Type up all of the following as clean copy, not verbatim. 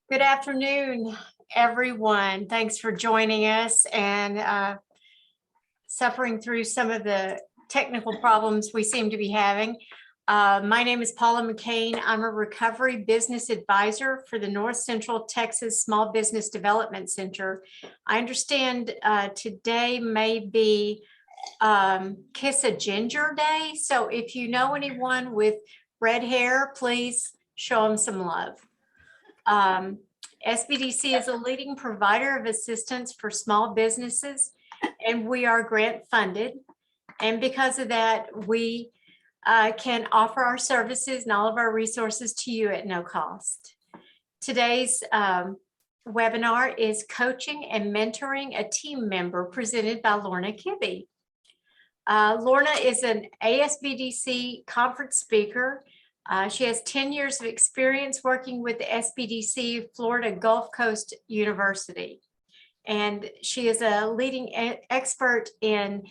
Good afternoon, everyone. Thanks for joining us and suffering through some of the technical problems we seem to be having. My name is Paula McCain. I'm a recovery business advisor for the North Central Texas Small Business Development Center. I understand today may be Kiss a Ginger Day. So if you know anyone with red hair, please show them some love. SBDC is a leading provider of assistance for small businesses, and we are grant funded. And because of that, we can offer our services and all of our resources to you at no cost. Today's webinar is Coaching and Mentoring a Team Member, presented by Lorna Kibbey. Lorna is an ASBDC conference speaker. She has 10 years of experience working with the SBDC Florida Gulf Coast University. And she is a leading expert in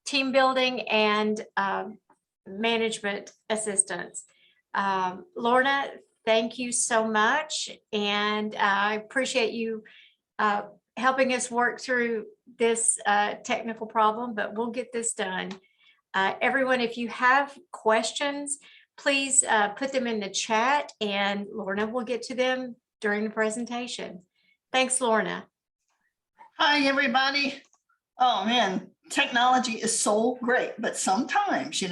team building and management assistance. Lorna, thank you so much. And I appreciate you helping us work through this technical problem, but we'll get this done. Everyone, if you have questions, please put them in the chat and Lorna will get to them during the presentation. Thanks, Lorna. Hi, everybody. Oh man, technology is so great, but sometimes,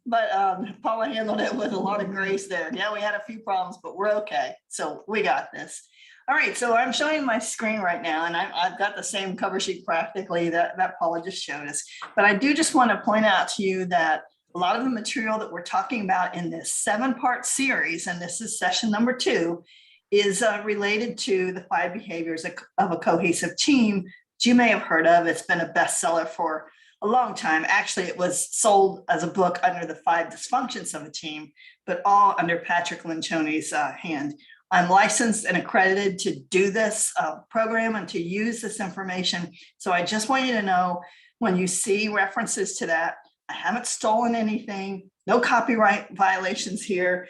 but Paula handled it with a lot of grace there. Yeah, we had a few problems, but we're okay. So we got this. All right, so I'm showing my screen right now, and I've got the same cover sheet practically that Paula just showed us. But I do just want to point out to you that a lot of the material that we're talking about in this 7-part series, and this is session number 2, is related to the 5 behaviors of a cohesive team, which you may have heard of. It's been a bestseller for a long time. Actually, it was sold as a book under the 5 dysfunctions of a team, but all under Patrick Lencioni's hand. I'm licensed and accredited to do this program and to use this information. So I just want you to know, when you see references to that, I haven't stolen anything, no copyright violations here.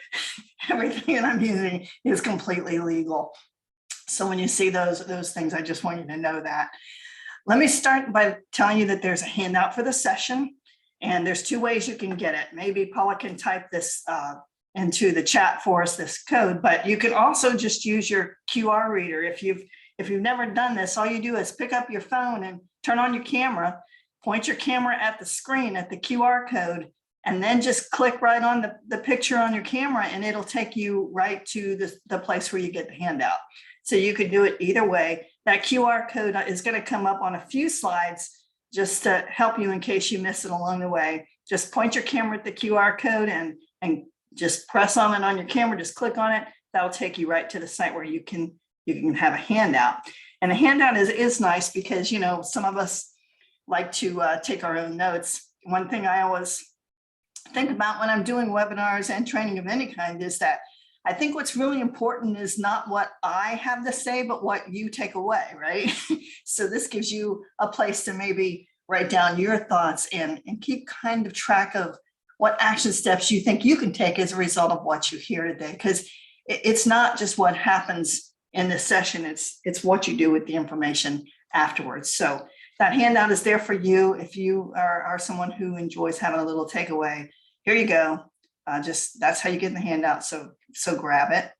Everything that I'm using is completely legal. So when you see those things, I just want you to know that. Let me start by telling you that there's a handout for the session, and there's 2 ways you can get it. Maybe Paula can type this into the chat for us, this code, but you can also just use your QR reader. If you've never done this, all you do is pick up your phone and turn on your camera, point your camera at the screen at the QR code, and then just click right on the picture on your camera, and it'll take you right to the place where you get the handout. So you could do it either way. That QR code is going to come up on a few slides just to help you in case you miss it along the way. Just point your camera at the QR code and just press on it on your camera, just click on it. That'll take you right to the site where you can have a handout. And a handout is nice because, some of us like to take our own notes. One thing I always think about when I'm doing webinars and training of any kind is that I think what's really important is not what I have to say, but what you take away, right? So this gives you a place to maybe write down your thoughts and keep kind of track of what action steps you think you can take as a result of what you hear today. Because it's not just what happens in this session, it's what you do with the information afterwards. So that handout is there for you if you are someone who enjoys having a little takeaway. Here you go. That's how you get in the handout. So grab it.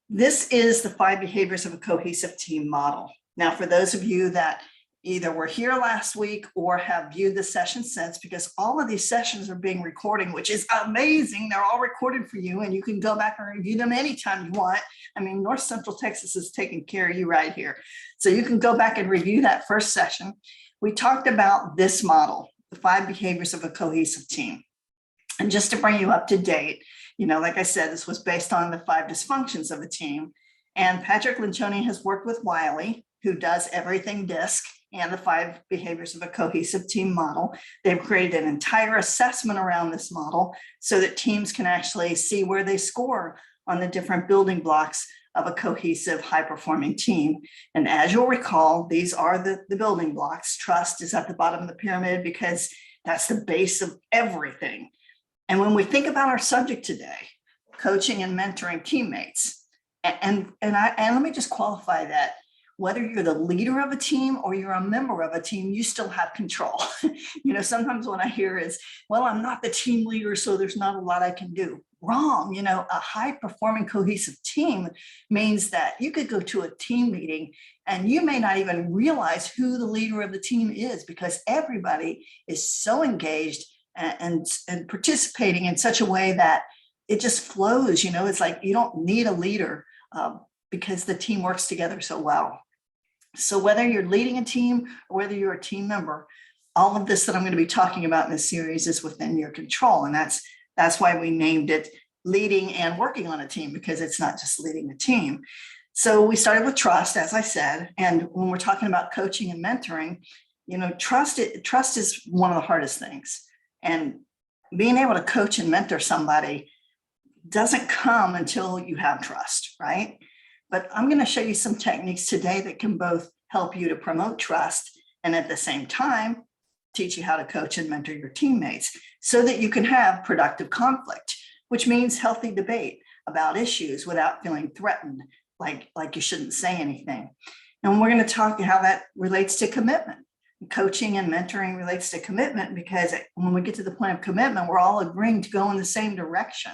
This is the 5 behaviors of a cohesive team model. Now, for those of you that either were here last week or have viewed the session since, because all of these sessions are being recorded, which is amazing. They're all recorded for you, and you can go back and review them anytime you want. I mean, North Central Texas is taking care of you right here. So you can go back and review that first session. We talked about this model, the 5 behaviors of a cohesive team. And just to bring you up to date, like I said, this was based on the 5 dysfunctions of a team. And Patrick Lencioni has worked with Wiley, who does everything DISC, and the 5 behaviors of a cohesive team model. They've created an entire assessment around this model so that teams can actually see where they score on the different building blocks of a cohesive, high-performing team. And as you'll recall, these are the building blocks. Trust is at the bottom of the pyramid because that's the base of everything. And when we think about our subject today, coaching and mentoring teammates. And let me just qualify that. Whether you're the leader of a team or you're a member of a team, you still have control. Sometimes what I hear is, well, I'm not the team leader, so there's not a lot I can do. Wrong. A high performing cohesive team means that you could go to a team meeting and you may not even realize who the leader of the team is, because everybody is so engaged and participating in such a way that it just flows. It's like you don't need a leader because the team works together so well. So whether you're leading a team or whether you're a team member, all of this that I'm going to be talking about in this series is within your control. And that's why we named it Leading and Working on a Team, because it's not just leading a team. So we started with trust, as I said. And when we're talking about coaching and mentoring, trust is one of the hardest things. And being able to coach and mentor somebody doesn't come until you have trust, right? But I'm going to show you some techniques today that can both help you to promote trust and at the same time teach you how to coach and mentor your teammates so that you can have productive conflict, which means healthy debate about issues without feeling threatened, like you shouldn't say anything. And we're going to talk how that relates to commitment. Coaching and mentoring relates to commitment, because when we get to the point of commitment, we're all agreeing to go in the same direction.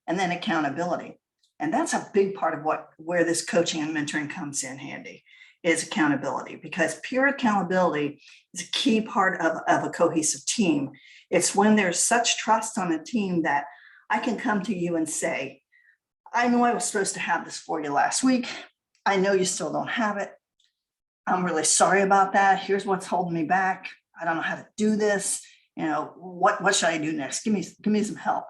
And then accountability. And that's a big part of where this coaching and mentoring comes in handy, is accountability, because pure accountability is a key part of a cohesive team. It's when there's such trust on a team that I can come to you and say, I know I was supposed to have this for you last week. I know you still don't have it. I'm really sorry about that. Here's what's holding me back. I don't know how to do this. What should I do next? Give me some help.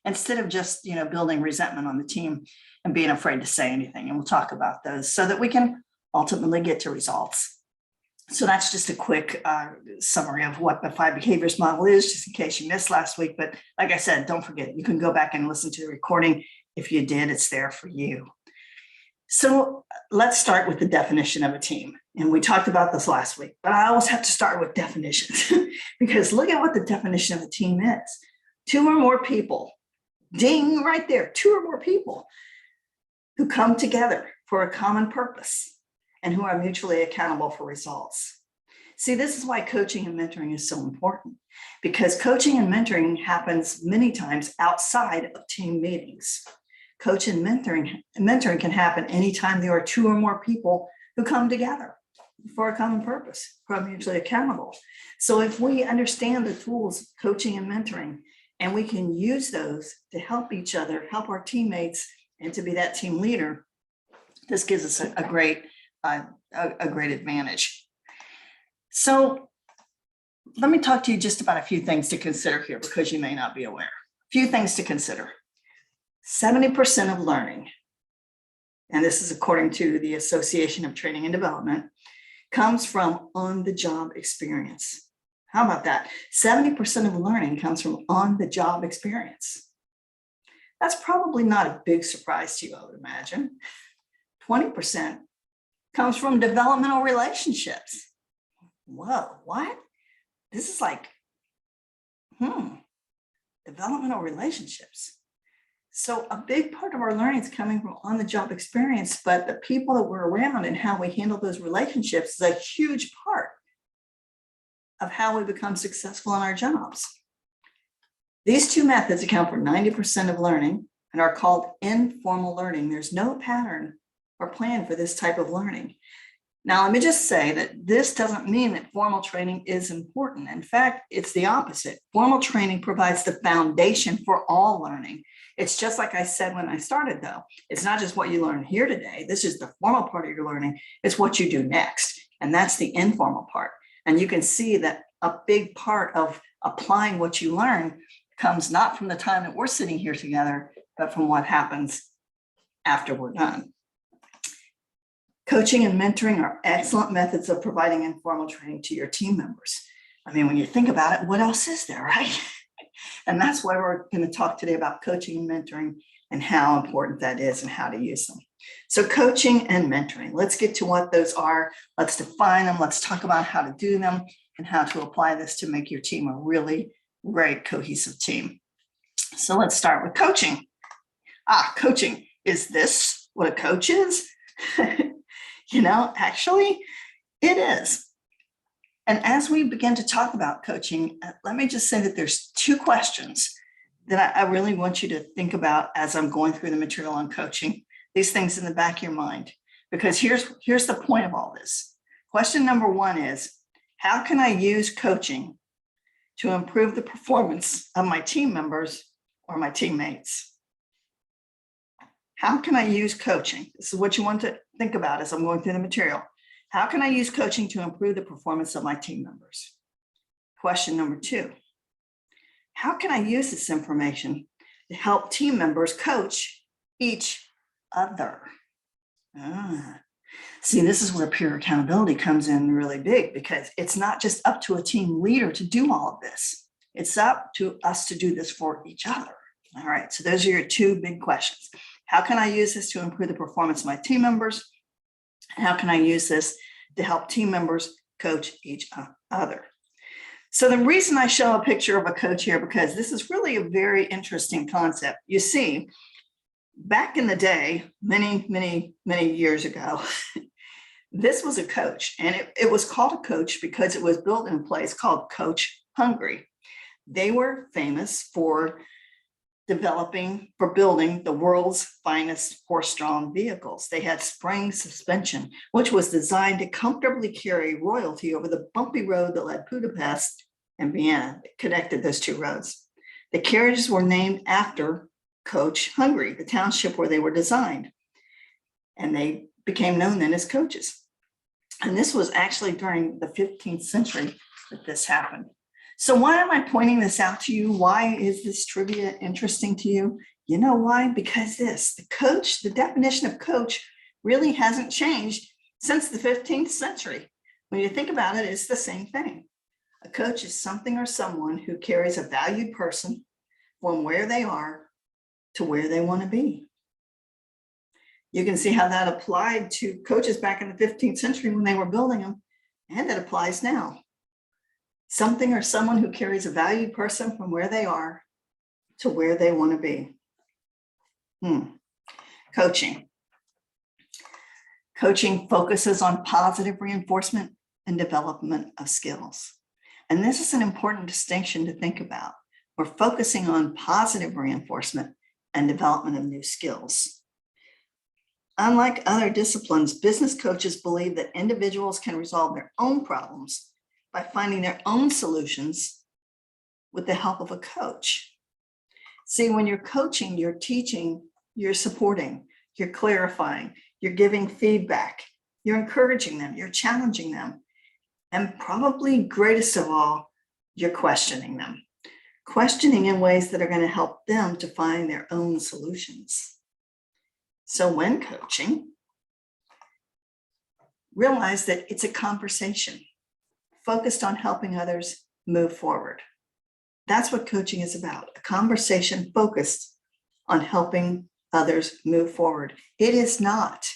Instead of just, building resentment on the team and being afraid to say anything. And we'll talk about those so that we can ultimately get to results. So that's just a quick summary of what the 5 behaviors model is, just in case you missed last week. But like I said, don't forget, you can go back and listen to the recording. If you did, it's there for you. So let's start with the definition of a team. And we talked about this last week, but I always have to start with definitions because look at what the definition of a team is. 2 or more people. Ding, right there, 2 or more people who come together for a common purpose and who are mutually accountable for results. See, this is why coaching and mentoring is so important, because coaching and mentoring happens many times outside of team meetings. Coaching and mentoring can happen anytime there are 2 or more people who come together for a common purpose, who are mutually accountable. So if we understand the tools, coaching and mentoring, and we can use those to help each other, help our teammates, and to be that team leader, this gives us a great advantage. So let me talk to you just about a few things to consider here, because you may not be aware. A few things to consider. 70% of learning, and this is according to the Association of Training and Development, comes from on-the-job experience. How about that? 70% of learning comes from on-the-job experience. That's probably not a big surprise to you, I would imagine. 20% comes from developmental relationships. Whoa, what? This is like, developmental relationships. So a big part of our learning is coming from on-the-job experience, but the people that we're around and how we handle those relationships is a huge part of how we become successful in our jobs. These 2 methods account for 90% of learning and are called informal learning. There's no pattern or plan for this type of learning. Now, let me just say that this doesn't mean that formal training is important. In fact, it's the opposite. Formal training provides the foundation for all learning. It's just like I said when I started, though. It's not just what you learn here today. This is the formal part of your learning. It's what you do next. And that's the informal part. And you can see that a big part of applying what you learn comes not from the time that we're sitting here together, but from what happens after we're done. Coaching and mentoring are excellent methods of providing informal training to your team members. I mean, when you think about it, what else is there, right? And that's why we're going to talk today about coaching and mentoring and how important that is and how to use them. So coaching and mentoring, let's get to what those are. Let's define them. Let's talk about how to do them and how to apply this to make your team a really great cohesive team. So let's start with coaching. Coaching, is this what a coach is? Actually, it is. And as we begin to talk about coaching, let me just say that there's two questions that I really want you to think about as I'm going through the material on coaching, these things in the back of your mind, because here's the point of all this. Question number one is, how can I use coaching to improve the performance of my team members or my teammates? How can I use coaching? This is what you want to think about as I'm going through the material. How can I use coaching to improve the performance of my team members? Question number two, how can I use this information to help team members coach each other? See, this is where peer accountability comes in really big, because it's not just up to a team leader to do all of this. It's up to us to do this for each other. All right, so those are your two big questions. How can I use this to improve the performance of my team members? And how can I use this to help team members coach each other? So the reason I show a picture of a coach here, because this is really a very interesting concept. You see, back in the day, many years ago, this was a coach, and it was called a coach because it was built in a place called Coach Hungary. They were famous for building the world's finest horse-drawn vehicles. They had spring suspension, which was designed to comfortably carry royalty over the bumpy road that led Budapest and Vienna. It connected those two roads. The carriages were named after Coach Hungary, the township where they were designed, and they became known then as coaches. And this was actually during the 15th century that this happened. So why am I pointing this out to you? Why is this trivia interesting to you? You know why? Because the definition of coach really hasn't changed since the 15th century. When you think about it, it's the same thing. A coach is something or someone who carries a valued person from where they are to where they want to be. You can see how that applied to coaches back in the 15th century when they were building them, and it applies now. Something or someone who carries a valued person from where they are to where they want to be. Coaching. Coaching focuses on positive reinforcement and development of skills. And this is an important distinction to think about. We're focusing on positive reinforcement and development of new skills. Unlike other disciplines, business coaches believe that individuals can resolve their own problems by finding their own solutions with the help of a coach. See, when you're coaching, you're teaching, you're supporting, you're clarifying, you're giving feedback, you're encouraging them, you're challenging them, and probably greatest of all, you're questioning them. Questioning in ways that are going to help them to find their own solutions. So when coaching, realize that it's a conversation focused on helping others move forward. That's what coaching is about, a conversation focused on helping others move forward. It is not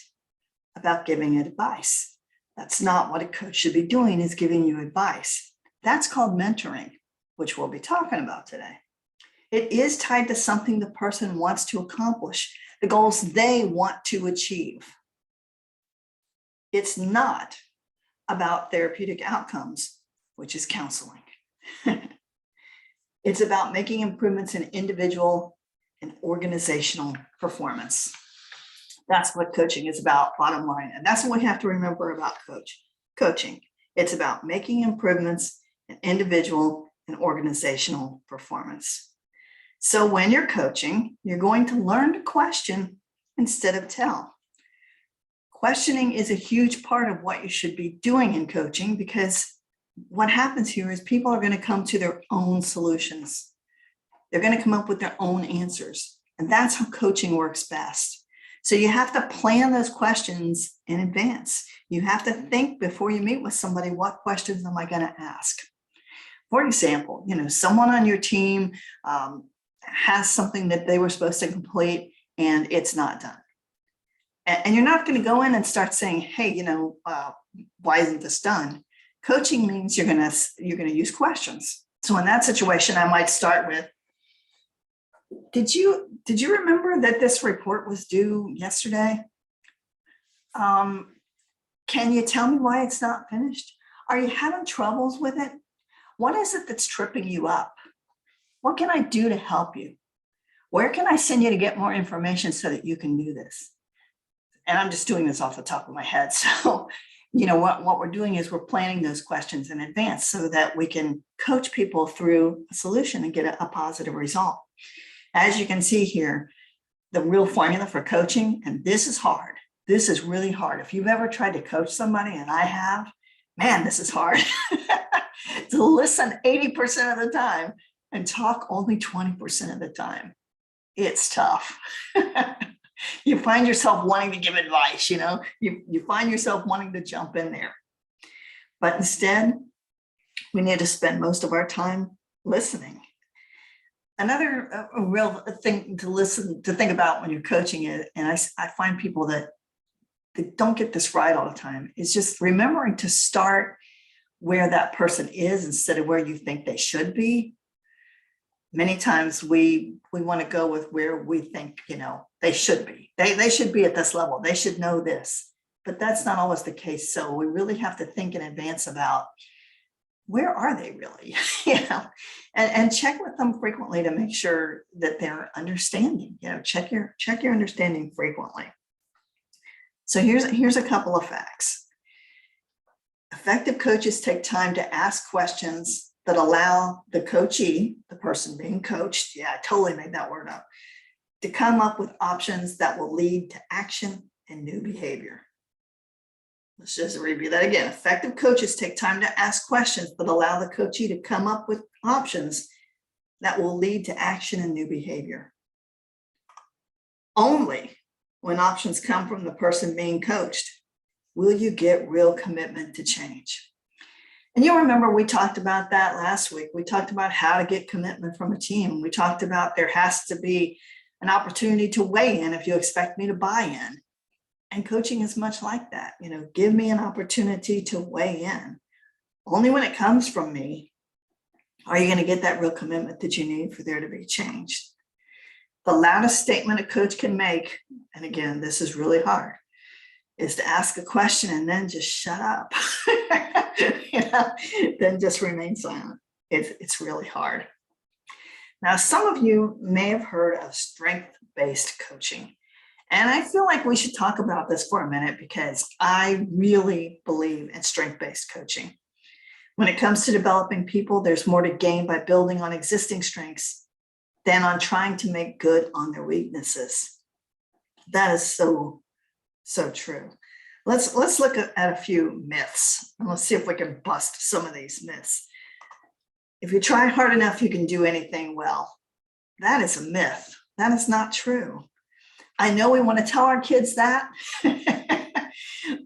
about giving advice. That's not what a coach should be doing, is giving you advice. That's called mentoring, which we'll be talking about today. It is tied to something the person wants to accomplish, the goals they want to achieve. It's not about therapeutic outcomes, which is counseling. It's about making improvements in individual and organizational performance. That's what coaching is about, bottom line. And that's what we have to remember about coaching. It's about making improvements in individual and organizational performance. So when you're coaching, you're going to learn to question instead of tell. Questioning is a huge part of what you should be doing in coaching, because what happens here is people are going to come to their own solutions. They're going to come up with their own answers. And that's how coaching works best. So you have to plan those questions in advance. You have to think before you meet with somebody, what questions am I going to ask? For example, someone on your team has something that they were supposed to complete and it's not done. And you're not going to go in and start saying, hey, why isn't this done? Coaching means you're going to use questions. So in that situation, I might start with, Did you remember that this report was due yesterday? Can you tell me why it's not finished? Are you having troubles with it? What is it that's tripping you up? What can I do to help you? Where can I send you to get more information so that you can do this? And I'm just doing this off the top of my head. So, what we're doing is we're planning those questions in advance so that we can coach people through a solution and get a positive result. As you can see here, the real formula for coaching, and this is hard. This is really hard. If you've ever tried to coach somebody, and I have, man, this is hard. To listen 80% of the time and talk only 20% of the time. It's tough. You find yourself wanting to give advice, you find yourself wanting to jump in there. But instead, we need to spend most of our time listening. Another real thing to think about when you're coaching it, and I find people that don't get this right all the time, is just remembering to start where that person is instead of where you think they should be. Many times we want to go with where we think, they should be. They should be at this level. They should know this. But that's not always the case. So we really have to think in advance about where are they really, and check with them frequently to make sure that they're understanding, check your understanding frequently. So here's a couple of facts. Effective coaches take time to ask questions that allow the coachee, the person being coached, I totally made that word up, to come up with options that will lead to action and new behavior. Let's just review that again. Effective coaches take time to ask questions that allow the coachee to come up with options that will lead to action and new behavior. Only when options come from the person being coached will you get real commitment to change. And you'll remember we talked about that last week. We talked about how to get commitment from a team. We talked about there has to be an opportunity to weigh in if you expect me to buy in. And coaching is much like that. Give me an opportunity to weigh in. Only when it comes from me are you going to get that real commitment that you need for there to be change. The loudest statement a coach can make, and again, this is really hard, is to ask a question and then just shut up. Then just remain silent. It's really hard. Now, some of you may have heard of strength-based coaching. And I feel like we should talk about this for a minute because I really believe in strength-based coaching. When it comes to developing people, there's more to gain by building on existing strengths than on trying to make good on their weaknesses. That is so true. Let's look at a few myths and let's see if we can bust some of these myths. If you try hard enough, you can do anything well. That is a myth. That is not true. I know we want to tell our kids that,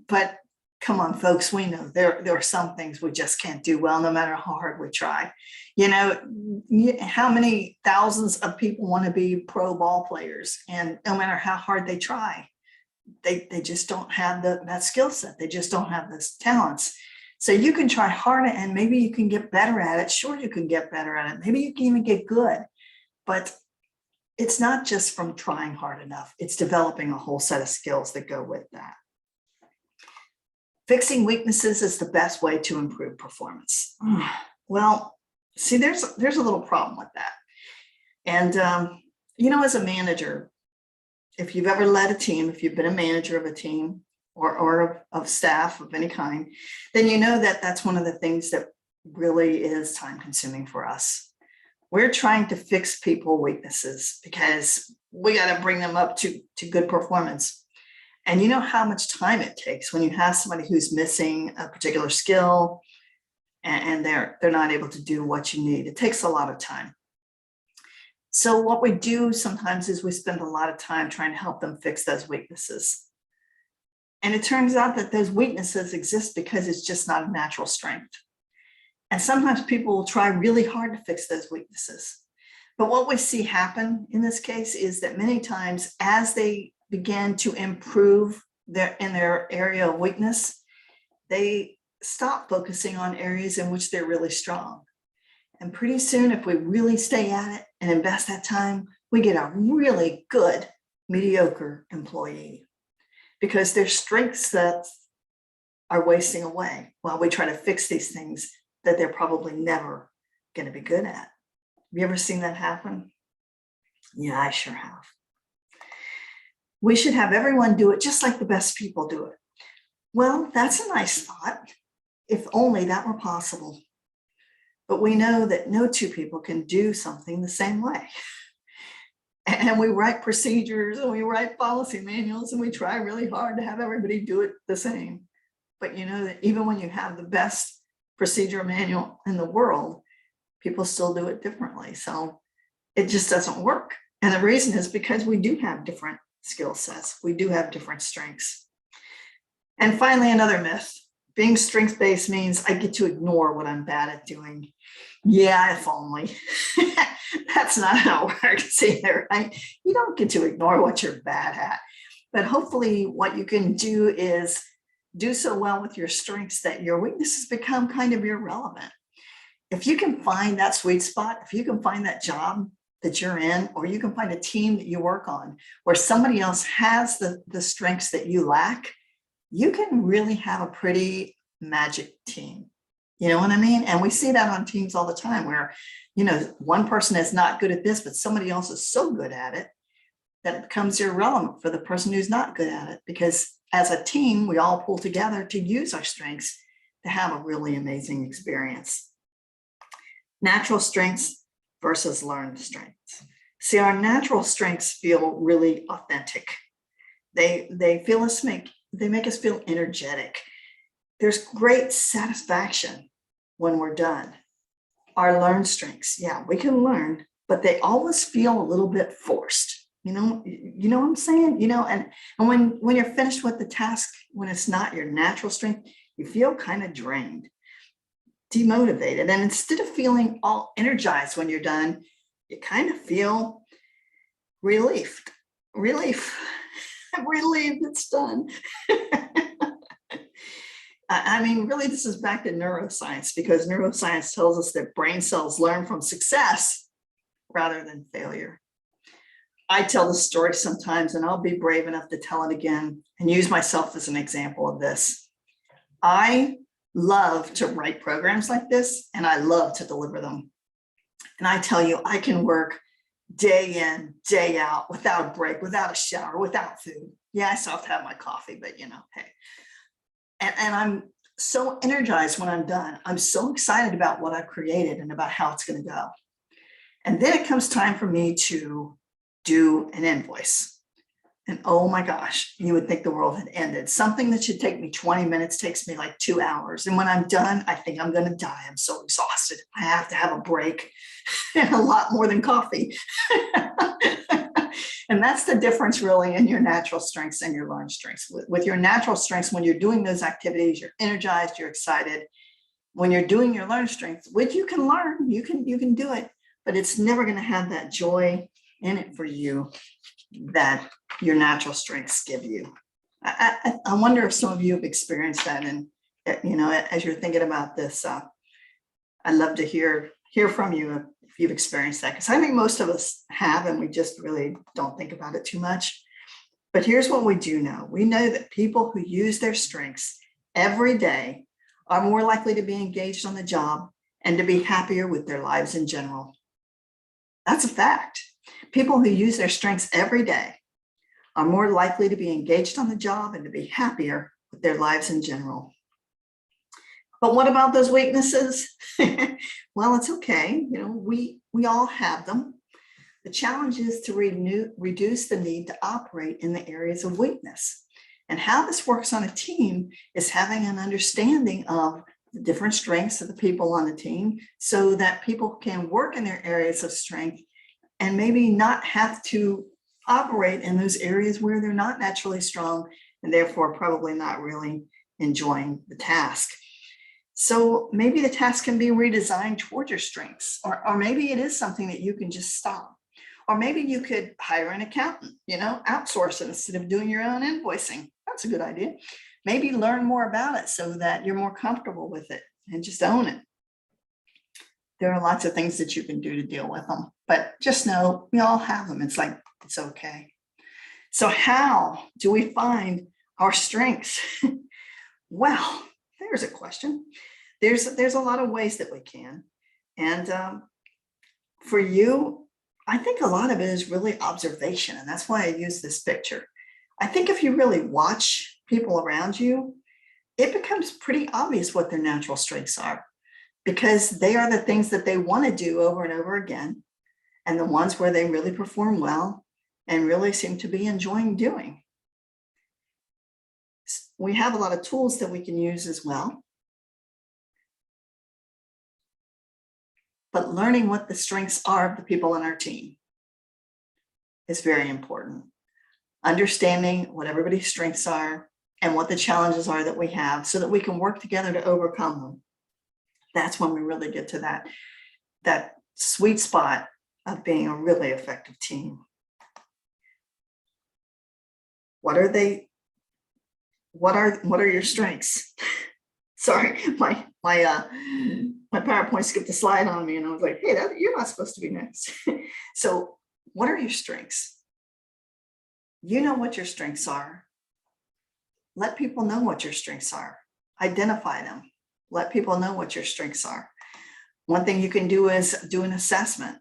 but come on, folks, we know there are some things we just can't do well, no matter how hard we try. How many thousands of people want to be pro ball players, and no matter how hard they try, they just don't have that skill set. They just don't have those talents. So you can try harder and maybe you can get better at it. Sure, you can get better at it. Maybe you can even get good, but it's not just from trying hard enough. It's developing a whole set of skills that go with that. Fixing weaknesses is the best way to improve performance. Well, see, there's a little problem with that. And, as a manager, if you've ever led a team, if you've been a manager of a team or of staff of any kind, then you know that that's one of the things that really is time consuming for us. We're trying to fix people weaknesses because we got to bring them up to good performance. And you know how much time it takes when you have somebody who's missing a particular skill and they're not able to do what you need. It takes a lot of time. So what we do sometimes is we spend a lot of time trying to help them fix those weaknesses. And it turns out that those weaknesses exist because it's just not a natural strength. And sometimes people will try really hard to fix those weaknesses. But what we see happen in this case is that many times as they begin to improve in their area of weakness, they stop focusing on areas in which they're really strong. And pretty soon, if we really stay at it and invest that time, we get a really good, mediocre employee because their strength sets are wasting away while we try to fix these things that they're probably never going to be good at. Have you ever seen that happen? Yeah, I sure have. We should have everyone do it just like the best people do it. Well, that's a nice thought, if only that were possible. But we know that no two people can do something the same way. And we write procedures and we write policy manuals and we try really hard to have everybody do it the same. But you know that even when you have the best procedure manual in the world, people still do it differently. So it just doesn't work. And the reason is because we do have different skill sets. We do have different strengths. And finally, another myth. Being strength-based means I get to ignore what I'm bad at doing. Yeah, if only. That's not how it works either, right? You don't get to ignore what you're bad at. But hopefully what you can do is do so well with your strengths that your weaknesses become kind of irrelevant. If you can find that sweet spot, if you can find that job that you're in, or you can find a team that you work on where somebody else has the strengths that you lack, you can really have a pretty magic team. You know what I mean? And we see that on teams all the time where, you know, one person is not good at this, but somebody else is so good at it that it becomes irrelevant for the person who's not good at it. Because as a team, we all pull together to use our strengths to have a really amazing experience. Natural strengths versus learned strengths. See, our natural strengths feel really authentic. They make us feel energetic. There's great satisfaction when we're done. Our learned strengths, yeah, we can learn, but they always feel a little bit forced. You know what I'm saying? You know, and when you're finished with the task, when it's not your natural strength, you feel kind of drained, demotivated. And instead of feeling all energized when you're done, you kind of feel relief, relieved it's done. I mean, really, this is back to neuroscience, because neuroscience tells us that brain cells learn from success rather than failure. I tell this story sometimes, and I'll be brave enough to tell it again and use myself as an example of this. I love to write programs like this, and I love to deliver them. And I tell you, I can work day in, day out, without a break, without a shower, without food. Yeah, I still have to have my coffee, but you know, hey. And I'm so energized when I'm done. I'm so excited about what I've created and about how it's going to go. And then it comes time for me to do an invoice. And oh my gosh, you would think the world had ended. Something that should take me 20 minutes takes me like 2 hours. And when I'm done, I think I'm going to die. I'm so exhausted. I have to have a break and a lot more than coffee. And that's the difference really in your natural strengths and your learned strengths. With your natural strengths, when you're doing those activities, you're energized, you're excited. When you're doing your learned strengths, which you can learn, you can do it, but it's never going to have that joy in it for you that your natural strengths give you. I wonder if some of you have experienced that. And, you know, as you're thinking about this, I'd love to hear from you if you've experienced that, because I think most of us have, and we just really don't think about it too much. But here's what we do know. We know that people who use their strengths every day are more likely to be engaged on the job and to be happier with their lives in general. That's a fact. People who use their strengths every day are more likely to be engaged on the job and to be happier with their lives in general. But what about those weaknesses? Well, it's okay. You know, we all have them. The challenge is to reduce the need to operate in the areas of weakness. And how this works on a team is having an understanding of the different strengths of the people on the team so that people can work in their areas of strength and maybe not have to operate in those areas where they're not naturally strong and therefore probably not really enjoying the task. So maybe the task can be redesigned toward your strengths, or maybe it is something that you can just stop. Or maybe you could hire an accountant, you know, outsource it instead of doing your own invoicing. That's a good idea. Maybe learn more about it so that you're more comfortable with it and just own it. There are lots of things that you can do to deal with them, but just know we all have them. It's like, it's okay. So how do we find our strengths? Well, there's a question. There's a lot of ways that we can. And for you, I think a lot of it is really observation. And that's why I use this picture. I think if you really watch people around you, it becomes pretty obvious what their natural strengths are, because they are the things that they want to do over and over again, and the ones where they really perform well and really seem to be enjoying doing. We have a lot of tools that we can use as well. But learning what the strengths are of the people on our team is very important. Understanding what everybody's strengths are and what the challenges are that we have so that we can work together to overcome them. That's when we really get to that sweet spot of being a really effective team. What are they? What are your strengths? Sorry, my PowerPoint skipped a slide on me and I was like, hey, you're not supposed to be next. So what are your strengths? You know what your strengths are. Let people know what your strengths are. Identify them. Let people know what your strengths are. One thing you can do is do an assessment.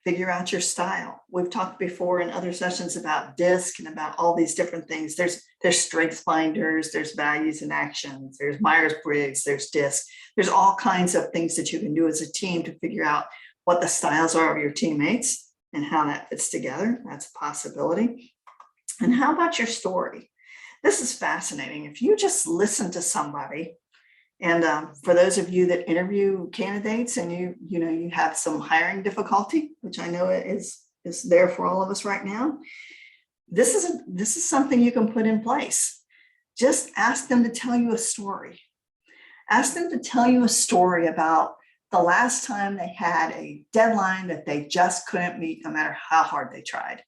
Figure out your style. We've talked before in other sessions about DISC and about all these different things. There's strengths finders, there's values and actions, there's Myers-Briggs, there's DISC. There's all kinds of things that you can do as a team to figure out what the styles are of your teammates and how that fits together. That's a possibility. And how about your story? This is fascinating. If you just listen to somebody, and for those of you that interview candidates and you have some hiring difficulty, which I know is there for all of us right now, this is something you can put in place. Just ask them to tell you a story. Ask them to tell you a story about the last time they had a deadline that they just couldn't meet no matter how hard they tried.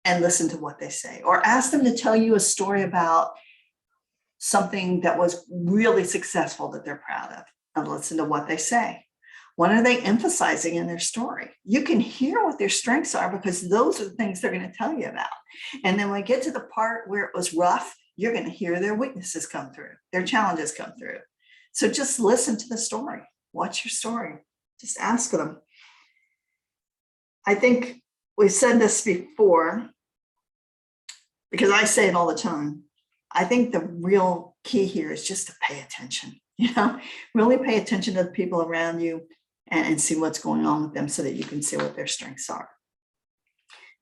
And listen to what they say. Or ask them to tell you a story about something that was really successful that they're proud of, and listen to what they say. What are they emphasizing in their story? You can hear what their strengths are because those are the things they're going to tell you about. And then when we get to the part where it was rough, you're going to hear their weaknesses come through, their challenges come through. So just listen to the story. Watch your story. Just ask them. I think we've said this before because I say it all the time. I think the real key here is just to pay attention, really pay attention to the people around you and see what's going on with them so that you can see what their strengths are.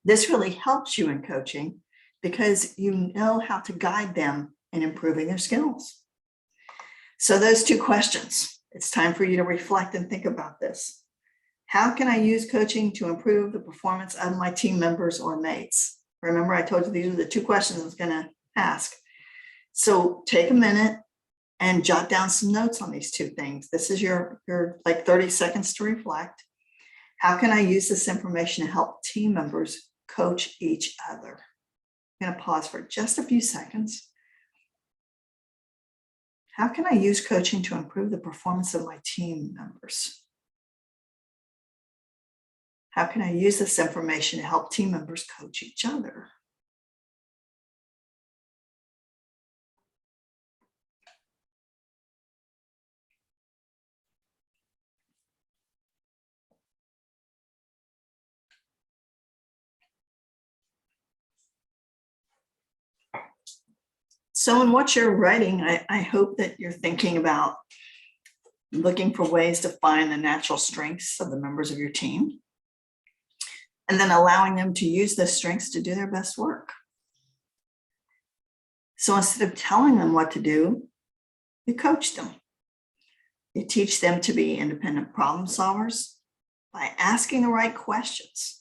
This really helps you in coaching because you know how to guide them in improving their skills. So those two questions, it's time for you to reflect and think about this. How can I use coaching to improve the performance of my team members or mates? Remember, I told you these are the two questions I was going to ask. So take a minute and jot down some notes on these two things. This is your like 30 seconds to reflect. How can I use this information to help team members coach each other? I'm going to pause for just a few seconds. How can I use coaching to improve the performance of my team members? How can I use this information to help team members coach each other? So in what you're writing, I hope that you're thinking about looking for ways to find the natural strengths of the members of your team, and then allowing them to use those strengths to do their best work. So instead of telling them what to do, you coach them. You teach them to be independent problem solvers by asking the right questions,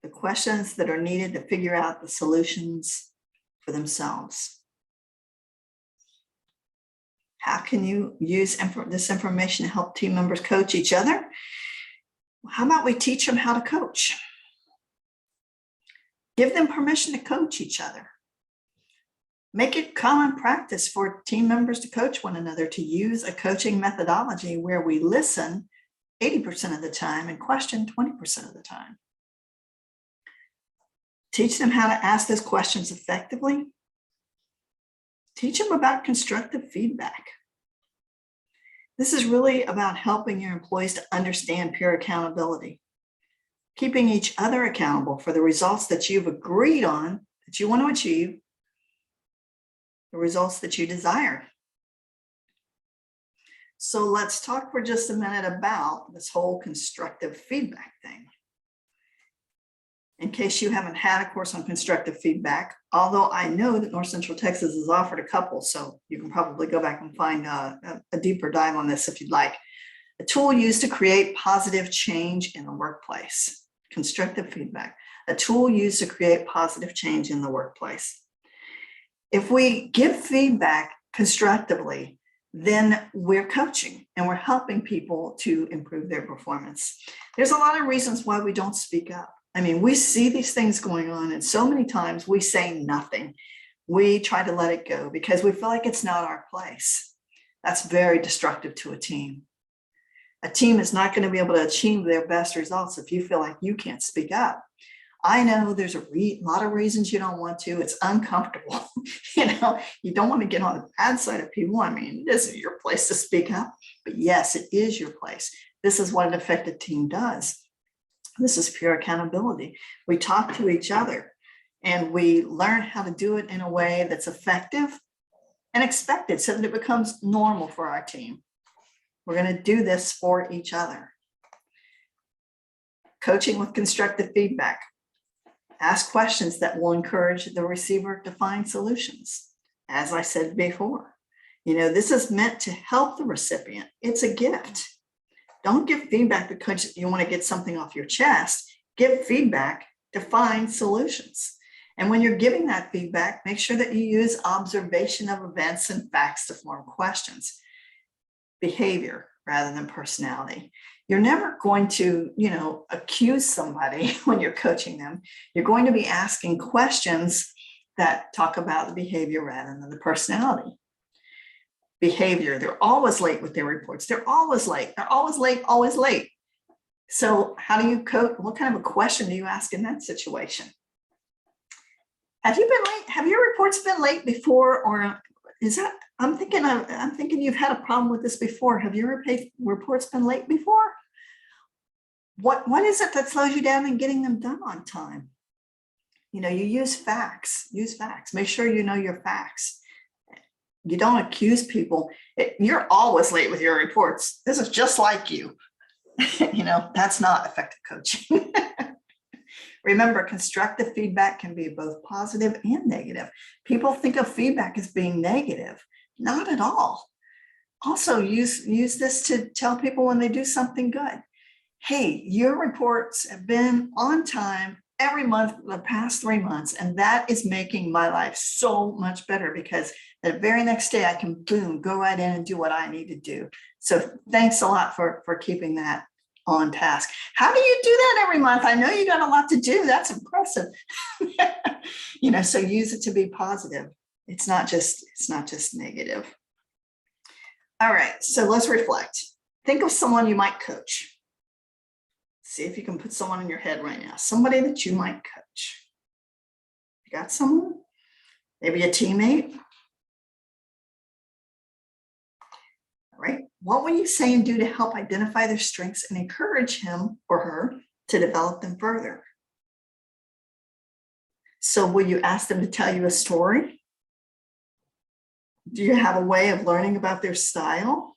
the questions that are needed to figure out the solutions for themselves. How can you use this information to help team members coach each other? How about we teach them how to coach? Give them permission to coach each other. Make it common practice for team members to coach one another, to use a coaching methodology where we listen 80% of the time and question 20% of the time. Teach them how to ask those questions effectively. Teach them about constructive feedback. This is really about helping your employees to understand peer accountability, keeping each other accountable for the results that you've agreed on, that you want to achieve, the results that you desire. So let's talk for just a minute about this whole constructive feedback thing. In case you haven't had a course on constructive feedback, although I know that North Central Texas has offered a couple, so you can probably go back and find a deeper dive on this if you'd like. A tool used to create positive change in the workplace. Constructive feedback, a tool used to create positive change in the workplace. If we give feedback constructively, then we're coaching and we're helping people to improve their performance. There's a lot of reasons why we don't speak up. I mean, we see these things going on, and so many times we say nothing. We try to let it go because we feel like it's not our place. That's very destructive to a team. A team is not going to be able to achieve their best results if you feel like you can't speak up. I know there's a lot of reasons you don't want to. It's uncomfortable. You don't want to get on the bad side of people. I mean, it isn't your place to speak up, but yes, it is your place. This is what an effective team does. This is pure accountability. We talk to each other and we learn how to do it in a way that's effective and expected so that it becomes normal for our team. We're going to do this for each other. Coaching with constructive feedback. Ask questions that will encourage the receiver to find solutions. As I said before, this is meant to help the recipient. It's a gift. Don't give feedback because you want to get something off your chest. Give feedback to find solutions. And when you're giving that feedback, make sure that you use observation of events and facts to form questions. Behavior rather than personality. You're never going to, accuse somebody when you're coaching them. You're going to be asking questions that talk about the behavior rather than the personality. Behavior, they're always late with their reports. They're always late. They're always late, always late. So how do you coach? What kind of a question do you ask in that situation? Have you been late? Have your reports been late before? Or is that, I'm thinking you've had a problem with this before. Have your reports been late before? What is it that slows you down in getting them done on time? You use facts. Use facts. Make sure you know your facts. You don't accuse people. You're always late with your reports. This is just like you. That's not effective coaching. Remember, constructive feedback can be both positive and negative. People think of feedback as being negative. Not at all. Also, use this to tell people when they do something good. Hey, your reports have been on time every month for the past 3 months, and that is making my life so much better because the very next day I can, go right in and do what I need to do. So thanks a lot for keeping that on task. How do you do that every month? I know you got a lot to do. That's impressive. So use it to be positive. It's not just negative. All right, so let's reflect. Think of someone you might coach. See if you can put someone in your head right now. Somebody that you might coach. You got someone? Maybe a teammate? All right. What will you say and do to help identify their strengths and encourage him or her to develop them further? So will you ask them to tell you a story? Do you have a way of learning about their style?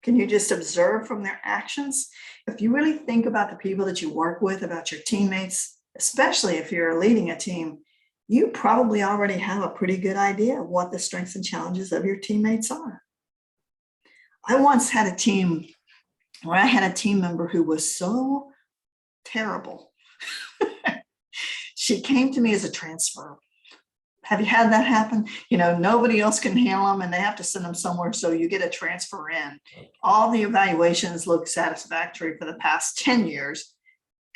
Can you just observe from their actions? If you really think about the people that you work with, about your teammates, especially if you're leading a team, you probably already have a pretty good idea of what the strengths and challenges of your teammates are. I once had a team where I had a team member who was so terrible. She came to me as a transfer. Have you had that happen? Nobody else can handle them and they have to send them somewhere. So you get a transfer in. All the evaluations look satisfactory for the past 10 years.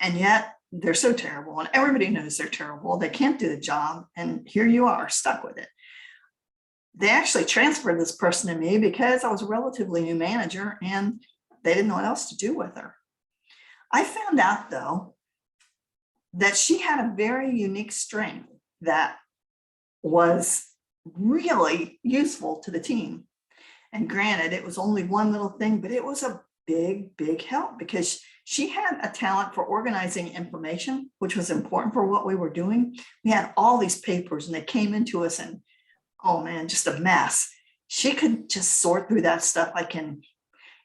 And yet they're so terrible and everybody knows they're terrible. They can't do the job. And here you are stuck with it. They actually transferred this person to me because I was a relatively new manager and they didn't know what else to do with her. I found out though, that she had a very unique strength that was really useful to the team. And granted, it was only one little thing, but it was a big, big help because she had a talent for organizing information, which was important for what we were doing. We had all these papers and they came into us and, oh man, just a mess. She could just sort through that stuff like in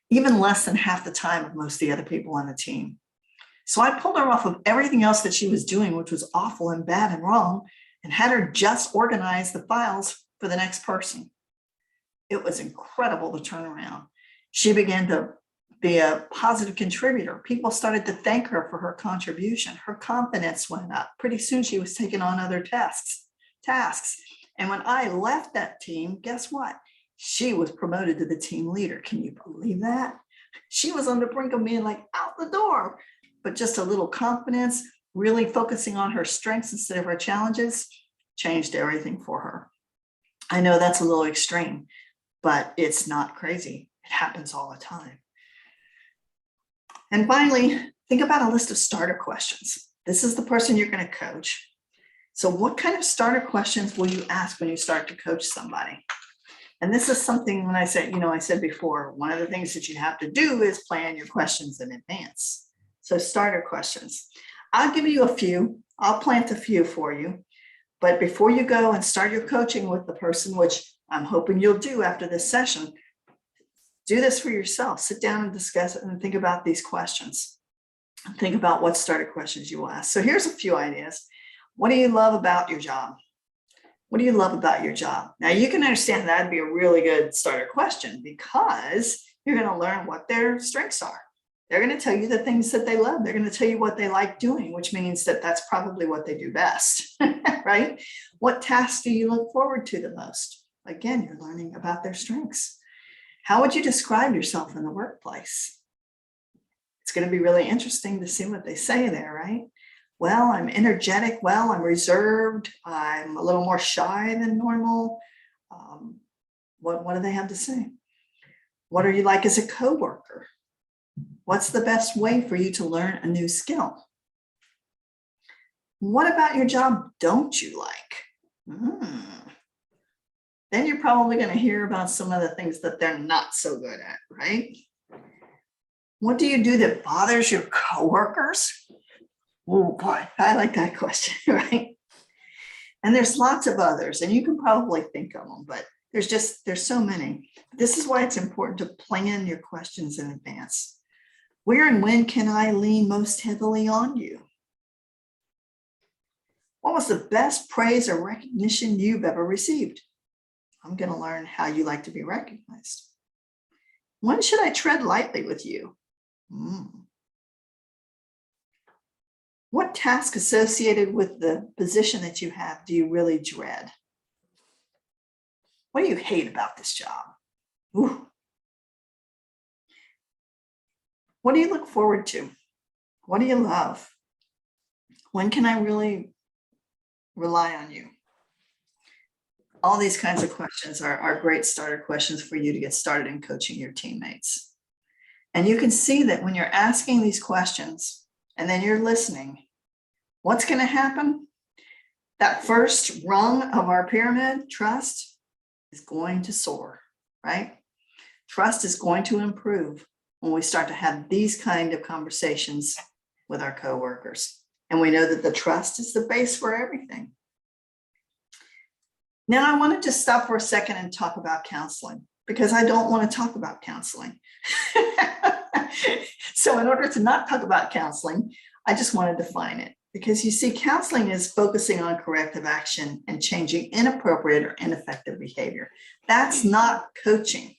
even less than half the time of most of the other people on the team. So I pulled her off of everything else that she was doing, which was awful and bad and wrong, and had her just organize the files for the next person. It was incredible to turn around. She began to be a positive contributor. People started to thank her for her contribution. Her confidence went up. Pretty soon she was taking on other tasks. And when I left that team, guess what? She was promoted to the team leader. Can you believe that? She was on the brink of being like out the door, but just a little confidence, really focusing on her strengths instead of her challenges, changed everything for her. I know that's a little extreme, but it's not crazy. It happens all the time. And finally, think about a list of starter questions. This is the person you're going to coach. So what kind of starter questions will you ask when you start to coach somebody? And this is something when I said, I said before, one of the things that you have to do is plan your questions in advance. So starter questions. I'll give you a few. I'll plant a few for you. But before you go and start your coaching with the person, which I'm hoping you'll do after this session, do this for yourself. Sit down and discuss it and think about these questions. Think about what starter questions you will ask. So here's a few ideas. What do you love about your job? What do you love about your job? Now you can understand that'd be a really good starter question because you're going to learn what their strengths are. They're going to tell you the things that they love. They're going to tell you what they like doing, which means that that's probably what they do best, right? What tasks do you look forward to the most? Again, you're learning about their strengths. How would you describe yourself in the workplace? It's going to be really interesting to see what they say there, right? Well, I'm energetic. Well, I'm reserved. I'm a little more shy than normal. What do they have to say? What are you like as a coworker? What's the best way for you to learn a new skill? What about your job don't you like? Then you're probably going to hear about some of the things that they're not so good at, right? What do you do that bothers your coworkers? Oh boy, I like that question, right? And there's lots of others, and you can probably think of them, but there's so many. This is why it's important to plan your questions in advance. Where and when can I lean most heavily on you? What was the best praise or recognition you've ever received? I'm going to learn how you like to be recognized. When should I tread lightly with you? What task associated with the position that you have do you really dread? What do you hate about this job? Ooh. What do you look forward to? What do you love? When can I really rely on you? All these kinds of questions are great starter questions for you to get started in coaching your teammates. And you can see that when you're asking these questions and then you're listening, what's going to happen? That first rung of our pyramid, trust, is going to soar, right? Trust is going to improve when we start to have these kind of conversations with our coworkers. And we know that the trust is the base for everything. Now I wanted to stop for a second and talk about counseling because I don't want to talk about counseling. So in order to not talk about counseling, I just want to define it because you see, counseling is focusing on corrective action and changing inappropriate or ineffective behavior. That's not coaching.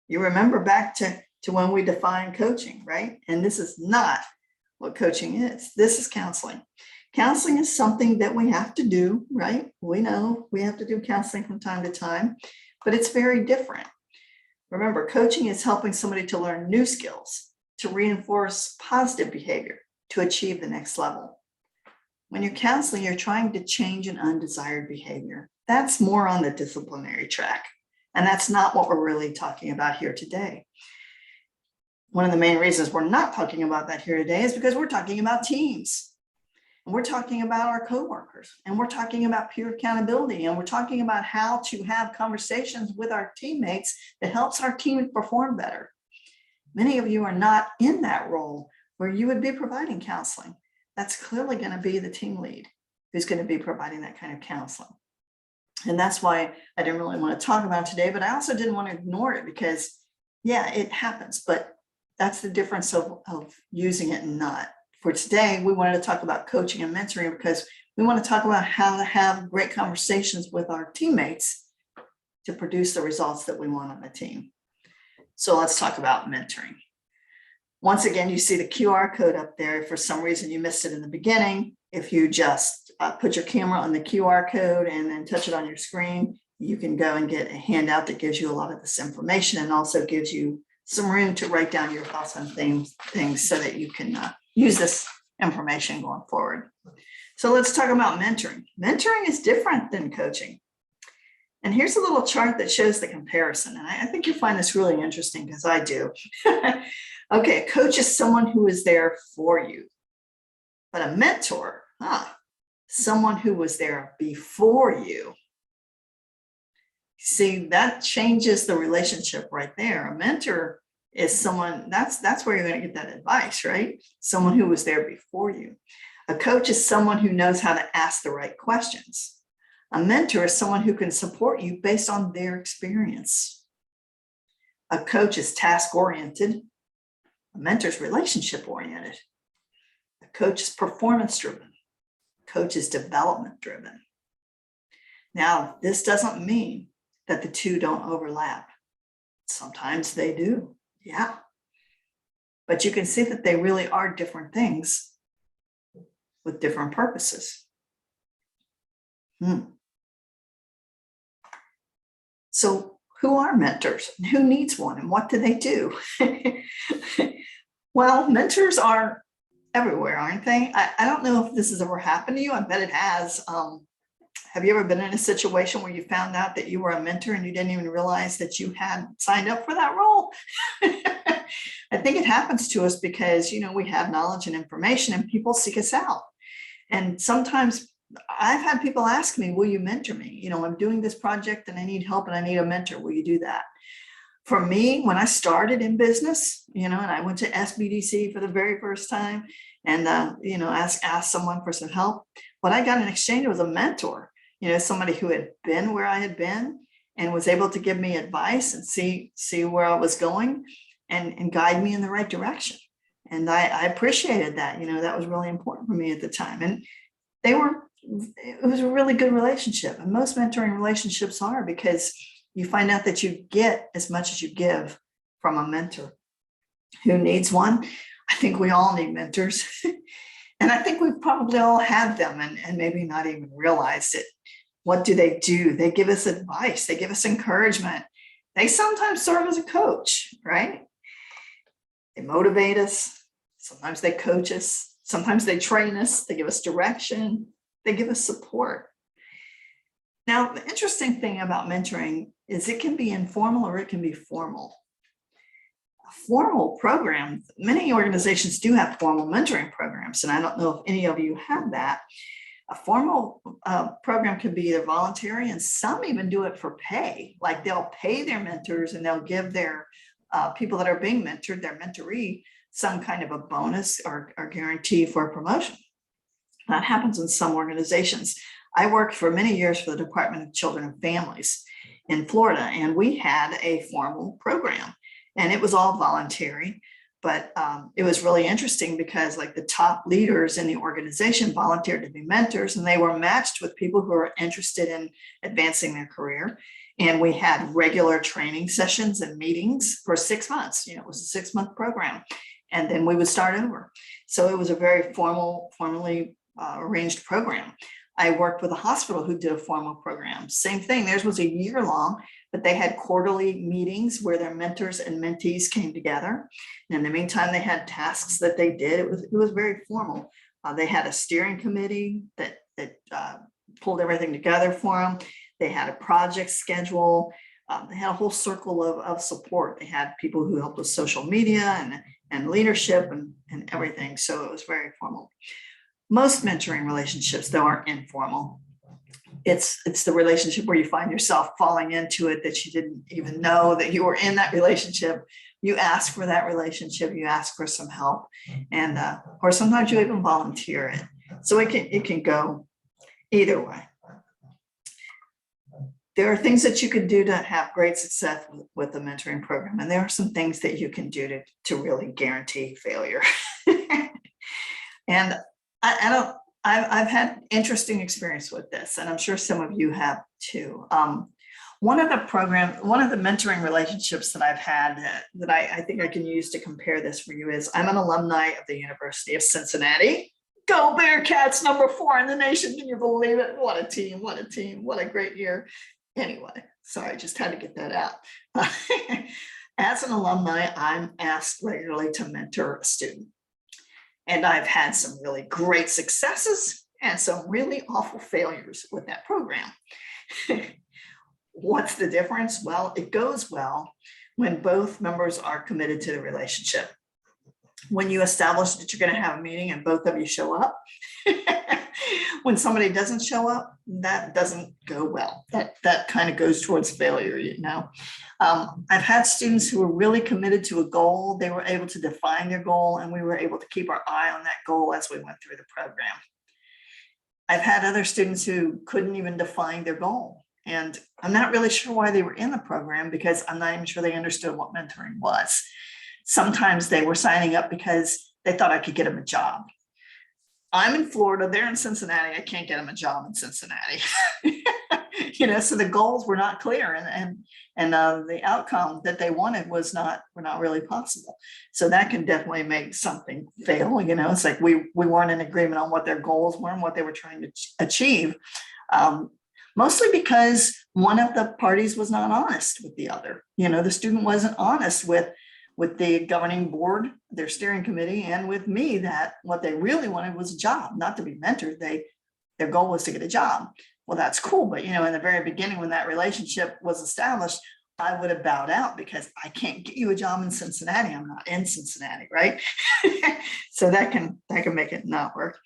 You remember back to when we defined coaching, right? And this is not what coaching is. This is counseling. Counseling is something that we have to do, right? We know we have to do counseling from time to time, but it's very different. Remember, coaching is helping somebody to learn new skills, to reinforce positive behavior, to achieve the next level. When you're counseling, you're trying to change an undesired behavior. That's more on the disciplinary track. And that's not what we're really talking about here today. One of the main reasons we're not talking about that here today is because we're talking about teams. And we're talking about our coworkers, and we're talking about peer accountability, and we're talking about how to have conversations with our teammates that helps our team perform better. Many of you are not in that role where you would be providing counseling. That's clearly going to be the team lead who's going to be providing that kind of counseling. And that's why I didn't really want to talk about it today, but I also didn't want to ignore it because, yeah, it happens, but that's the difference of using it and not. For today, we wanted to talk about coaching and mentoring because we want to talk about how to have great conversations with our teammates to produce the results that we want on the team. So let's talk about mentoring. Once again, you see the QR code up there. If for some reason you missed it in the beginning, if you just put your camera on the QR code and then touch it on your screen, you can go and get a handout that gives you a lot of this information and also gives you some room to write down your thoughts on things so that you can use this information going forward. So let's talk about mentoring. Mentoring is different than coaching. And here's a little chart that shows the comparison. And I think you'll find this really interesting because I do. Okay, a coach is someone who is there for you. But a mentor, someone who was there before you. See, that changes the relationship right there. A mentor is someone, that's where you're going to get that advice, right? Someone who was there before you. A coach is someone who knows how to ask the right questions. A mentor is someone who can support you based on their experience. A coach is task-oriented. A mentor is relationship-oriented. A coach is performance-driven. A coach is development-driven. Now, this doesn't mean that the two don't overlap. Sometimes they do, yeah. But you can see that they really are different things with different purposes. So who are mentors? Who needs one? And what do they do? Well, mentors are everywhere, aren't they? I don't know if this has ever happened to you. I bet it has. Have you ever been in a situation where you found out that you were a mentor and you didn't even realize that you had signed up for that role? I think it happens to us because, we have knowledge and information and people seek us out. And sometimes I've had people ask me, will you mentor me? I'm doing this project and I need help and I need a mentor. Will you do that? For me, when I started in business, and I went to SBDC for the very first time and, asked someone for some help, what I got in exchange was a mentor, somebody who had been where I had been and was able to give me advice and see where I was going and guide me in the right direction. And I appreciated that, that was really important for me at the time. And it was a really good relationship. And most mentoring relationships are because you find out that you get as much as you give from a mentor. Who needs one? I think we all need mentors. And I think we've probably all had them and maybe not even realized it. What do? They give us advice. They give us encouragement. They sometimes serve as a coach, right? They motivate us. Sometimes they coach us. Sometimes they train us. They give us direction. They give us support. Now, the interesting thing about mentoring is it can be informal or it can be formal. A formal program, many organizations do have formal mentoring programs, and I don't know if any of you have that. A formal program can be either voluntary, and some even do it for pay. Like they'll pay their mentors and they'll give their people that are being mentored, their mentoree, some kind of a bonus or guarantee for a promotion. That happens in some organizations. I worked for many years for the Department of Children and Families in Florida, and we had a formal program, and it was all voluntary. But it was really interesting because like the top leaders in the organization volunteered to be mentors, and they were matched with people who were interested in advancing their career. And we had regular training sessions and meetings for 6 months. It was a 6-month program, and then we would start over. So it was a very formally arranged program. I worked with a hospital who did a formal program. Same thing. Theirs was a year long, but they had quarterly meetings where their mentors and mentees came together. And in the meantime, they had tasks that they did. It was very formal. They had a steering committee that pulled everything together for them. They had a project schedule. They had a whole circle of support. They had people who helped with social media and leadership and everything. So it was very formal. Most mentoring relationships, though, are informal. It's the relationship where you find yourself falling into it that you didn't even know that you were in that relationship. You ask for that relationship, you ask for some help, and or sometimes you even volunteer it. So it can go either way. There are things that you can do to have great success with the mentoring program, and there are some things that you can do to really guarantee failure. And I've had interesting experience with this, and I'm sure some of you have too. One of the mentoring relationships that I've had that I think I can use to compare this for you is I'm an alumni of the University of Cincinnati. Go Bearcats, #4 in the nation. Can you believe it? What a team, what a team, what a great year. Anyway, sorry, just had to get that out. As an alumni, I'm asked regularly to mentor a student. And I've had some really great successes and some really awful failures with that program. What's the difference? Well, it goes well when both members are committed to the relationship. When you establish that you're going to have a meeting and both of you show up. When somebody doesn't show up, that doesn't go well. That kind of goes towards failure, you know. I've had students who were really committed to a goal. They were able to define their goal, and we were able to keep our eye on that goal as we went through the program. I've had other students who couldn't even define their goal. And I'm not really sure why they were in the program, because I'm not even sure they understood what mentoring was. Sometimes they were signing up because they thought I could get them a job. I'm in Florida, they're in Cincinnati. I can't get them a job in Cincinnati. You know, so the goals were not clear, and the outcome that they wanted were not really possible. So that can definitely make something fail. You know, it's like we weren't in agreement on what their goals were and what they were trying to achieve. Mostly because one of the parties was not honest with the other. You know, the student wasn't honest with the governing board, their steering committee, and with me, that what they really wanted was a job, not to be mentored. Their goal was to get a job. Well, that's cool. But, you know, in the very beginning, when that relationship was established, I would have bowed out because I can't get you a job in Cincinnati. I'm not in Cincinnati, right? So that can make it not work.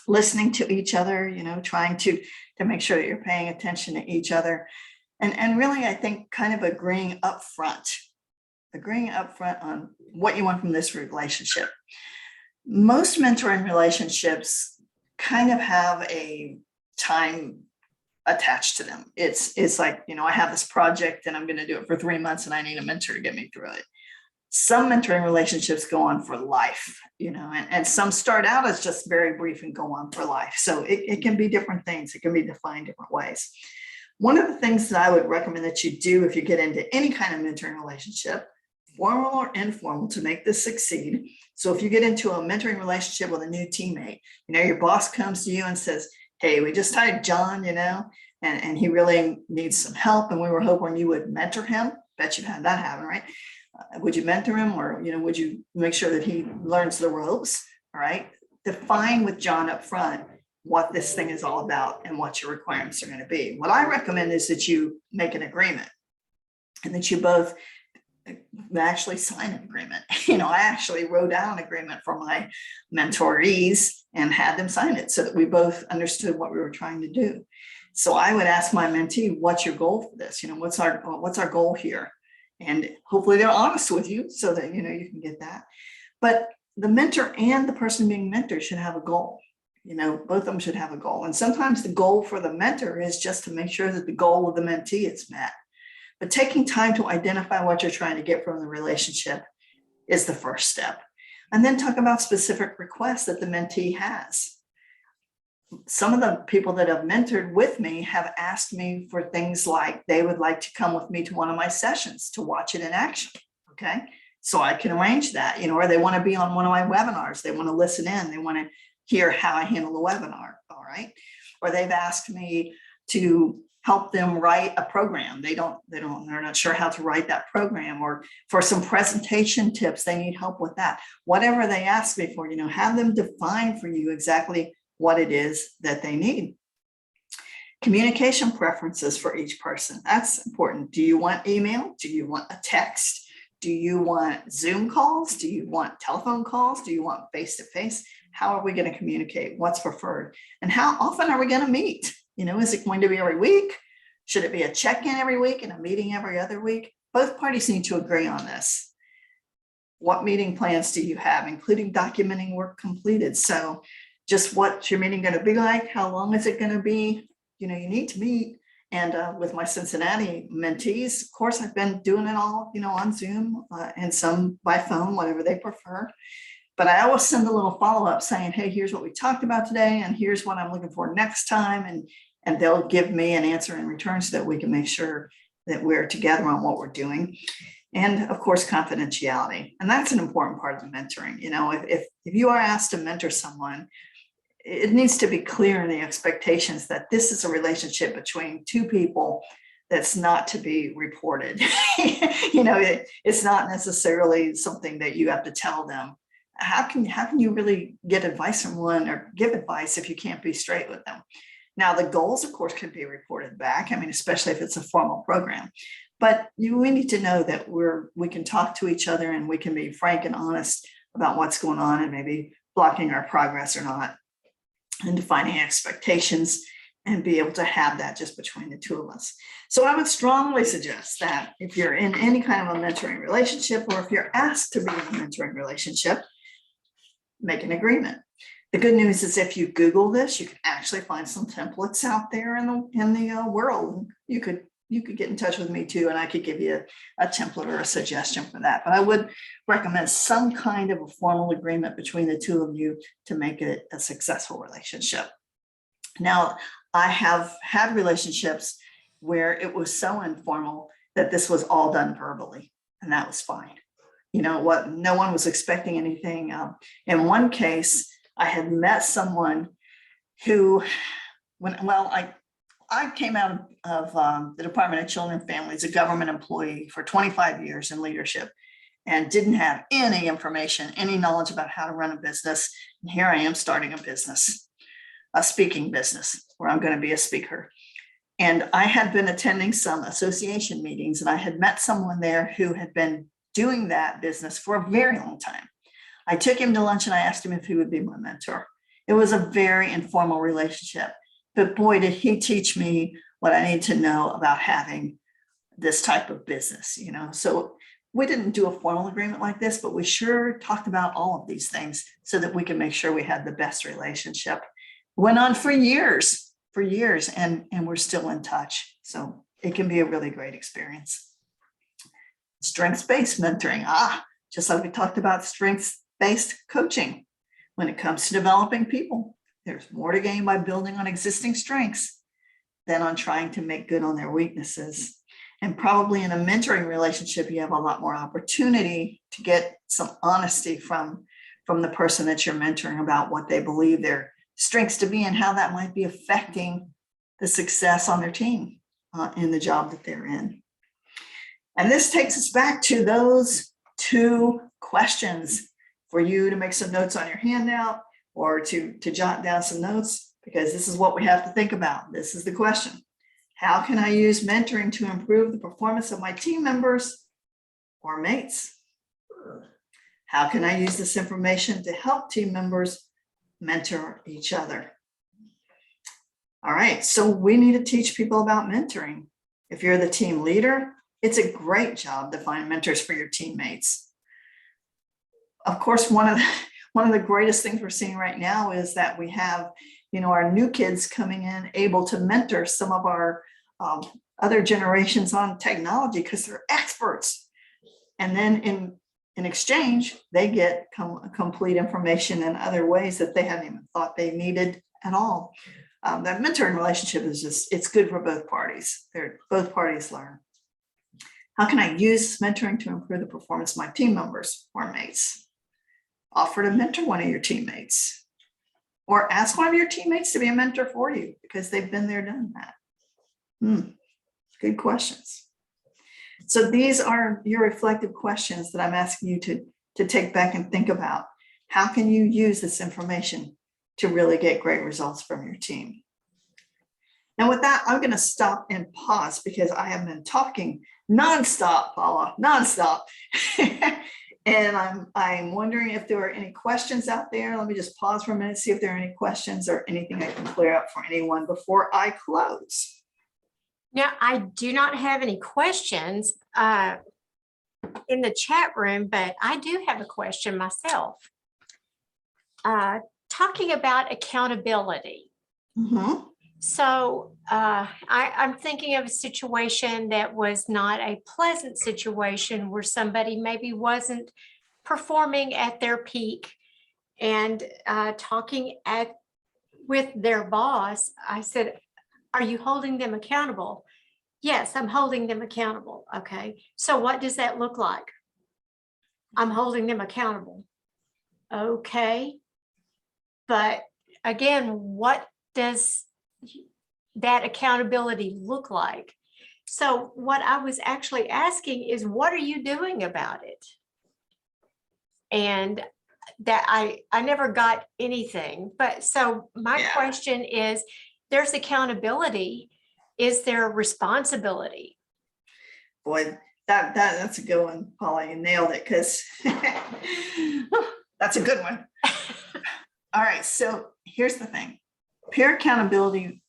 Listening to each other, you know, trying to make sure that you're paying attention to each other. And really, I think kind of agreeing up front on what you want from this relationship. Most mentoring relationships kind of have a time attached to them. It's like, you know, I have this project and I'm going to do it for 3 months and I need a mentor to get me through it. Some mentoring relationships go on for life, you know, and some start out as just very brief and go on for life. So it can be different things. It can be defined different ways. One of the things that I would recommend that you do if you get into any kind of mentoring relationship, formal or informal, to make this succeed. So if you get into a mentoring relationship with a new teammate, you know, your boss comes to you and says, hey, we just hired John, you know, and he really needs some help, and we were hoping you would mentor him. Bet you've had that happen, right? Would you mentor him, or, you know, would you make sure that he learns the ropes? All right. Define with John up front what this thing is all about and what your requirements are going to be. What I recommend is that you make an agreement and that you both actually sign an agreement. You know, I actually wrote down an agreement for my mentorees and had them sign it so that we both understood what we were trying to do. So I would ask my mentee, what's your goal for this? You know, what's our goal here? And hopefully they're honest with you so that, you know, you can get that. But the mentor and the person being mentored should have a goal. You know, both of them should have a goal. And sometimes the goal for the mentor is just to make sure that the goal of the mentee is met. But taking time to identify what you're trying to get from the relationship is the first step. And then talk about specific requests that the mentee has. Some of the people that have mentored with me have asked me for things like they would like to come with me to one of my sessions to watch it in action. Okay. So I can arrange that, you know, or they want to be on one of my webinars. They want to listen in. They want to hear how I handle the webinar. All right. or they've asked me to help them write a program. They're not sure how to write that program, or for some presentation tips, they need help with that. Whatever they ask me for, have them define for you exactly what it is that they need. Communication preferences for each person. That's important. Do you want email? Do you want a text? Do you want Zoom calls? Do you want telephone calls? Do you want face-to-face? How are we going to communicate? What's preferred? And how often are we going to meet? Is it going to be every week? Should it be a check-in every week and a meeting every other week? Both parties need to agree on this. What meeting plans do you have, including documenting work completed? So just what's your meeting going to be like? How long is it going to be? You need to meet. And with my Cincinnati mentees, of course, I've been doing it all, on Zoom and some by phone, whatever they prefer. But I always send a little follow-up saying, hey, here's what we talked about today, and here's what I'm looking for next time. And they'll give me an answer in return so that we can make sure that we're together on what we're doing. And of course, confidentiality. And that's an important part of the mentoring. If you are asked to mentor someone, it needs to be clear in the expectations that this is a relationship between two people that's not to be reported. It's not necessarily something that you have to tell them. How can you really get advice from one or give advice if you can't be straight with them? Now, the goals, of course, can be reported back. Especially if it's a formal program. But we need to know that we can talk to each other and we can be frank and honest about what's going on and maybe blocking our progress or not, and defining expectations, and be able to have that just between the two of us. So I would strongly suggest that if you're in any kind of a mentoring relationship, or if you're asked to be in a mentoring relationship, make an agreement. The good news is if you Google this, you can actually find some templates out there in the world. You could get in touch with me too, and I could give you a template or a suggestion for that. But I would recommend some kind of a formal agreement between the two of you to make it a successful relationship. Now, I have had relationships where it was so informal that this was all done verbally, and that was fine. No one was expecting anything. In one case, I had met someone who, I came out of the Department of Children and Families, a government employee for 25 years in leadership, and didn't have any information, any knowledge about how to run a business. And here I am starting a business, a speaking business, where I'm going to be a speaker. And I had been attending some association meetings, and I had met someone there who had been doing that business for a very long time. I took him to lunch and I asked him if he would be my mentor. It was a very informal relationship. But boy, did he teach me what I need to know about having this type of business, So we didn't do a formal agreement like this, but we sure talked about all of these things so that we can make sure we had the best relationship. Went on for years, and we're still in touch. So it can be a really great experience. Strengths-based mentoring. Just like we talked about strengths-based coaching. When it comes to developing people, there's more to gain by building on existing strengths than on trying to make good on their weaknesses. And probably in a mentoring relationship, you have a lot more opportunity to get some honesty from the person that you're mentoring about what they believe their strengths to be and how that might be affecting the success on their team in the job that they're in. And this takes us back to those two questions for you to make some notes on your handout or to jot down some notes, because this is what we have to think about. This is the question. How can I use mentoring to improve the performance of my team members or mates? How can I use this information to help team members mentor each other? All right, so we need to teach people about mentoring. If you're the team leader, it's a great job to find mentors for your teammates. Of course, one of the greatest things we're seeing right now is that we have, our new kids coming in able to mentor some of our other generations on technology because they're experts. And then in exchange, they get complete information in other ways that they hadn't even thought they needed at all. That mentoring relationship is it's good for both parties. Both parties learn. How can I use mentoring to improve the performance of my team members or mates? Offer to mentor one of your teammates. Or ask one of your teammates to be a mentor for you because they've been there, done that. Good questions. So these are your reflective questions that I'm asking you to take back and think about. How can you use this information to really get great results from your team? Now with that, I'm going to stop and pause because I have been talking nonstop, Paula, nonstop. And I'm wondering if there are any questions out there. Let me just pause for a minute, see if there are any questions or anything I can clear up for anyone before I close. Now, I do not have any questions in the chat room, but I do have a question myself. Talking about accountability. Mm-hmm. So I'm thinking of a situation that was not a pleasant situation where somebody maybe wasn't performing at their peak, and talking with their boss, I said, "Are you holding them accountable?" "Yes, I'm holding them accountable." "Okay, so what does that look like?" "I'm holding them accountable." "Okay, but again, what does that accountability look like?" So what I was actually asking is, what are you doing about it? And that I never got anything. But so my question is, there's accountability. Is there responsibility? Boy, that's a good one, Paula. You nailed it, because that's a good one. All right, so here's the thing. Peer accountability,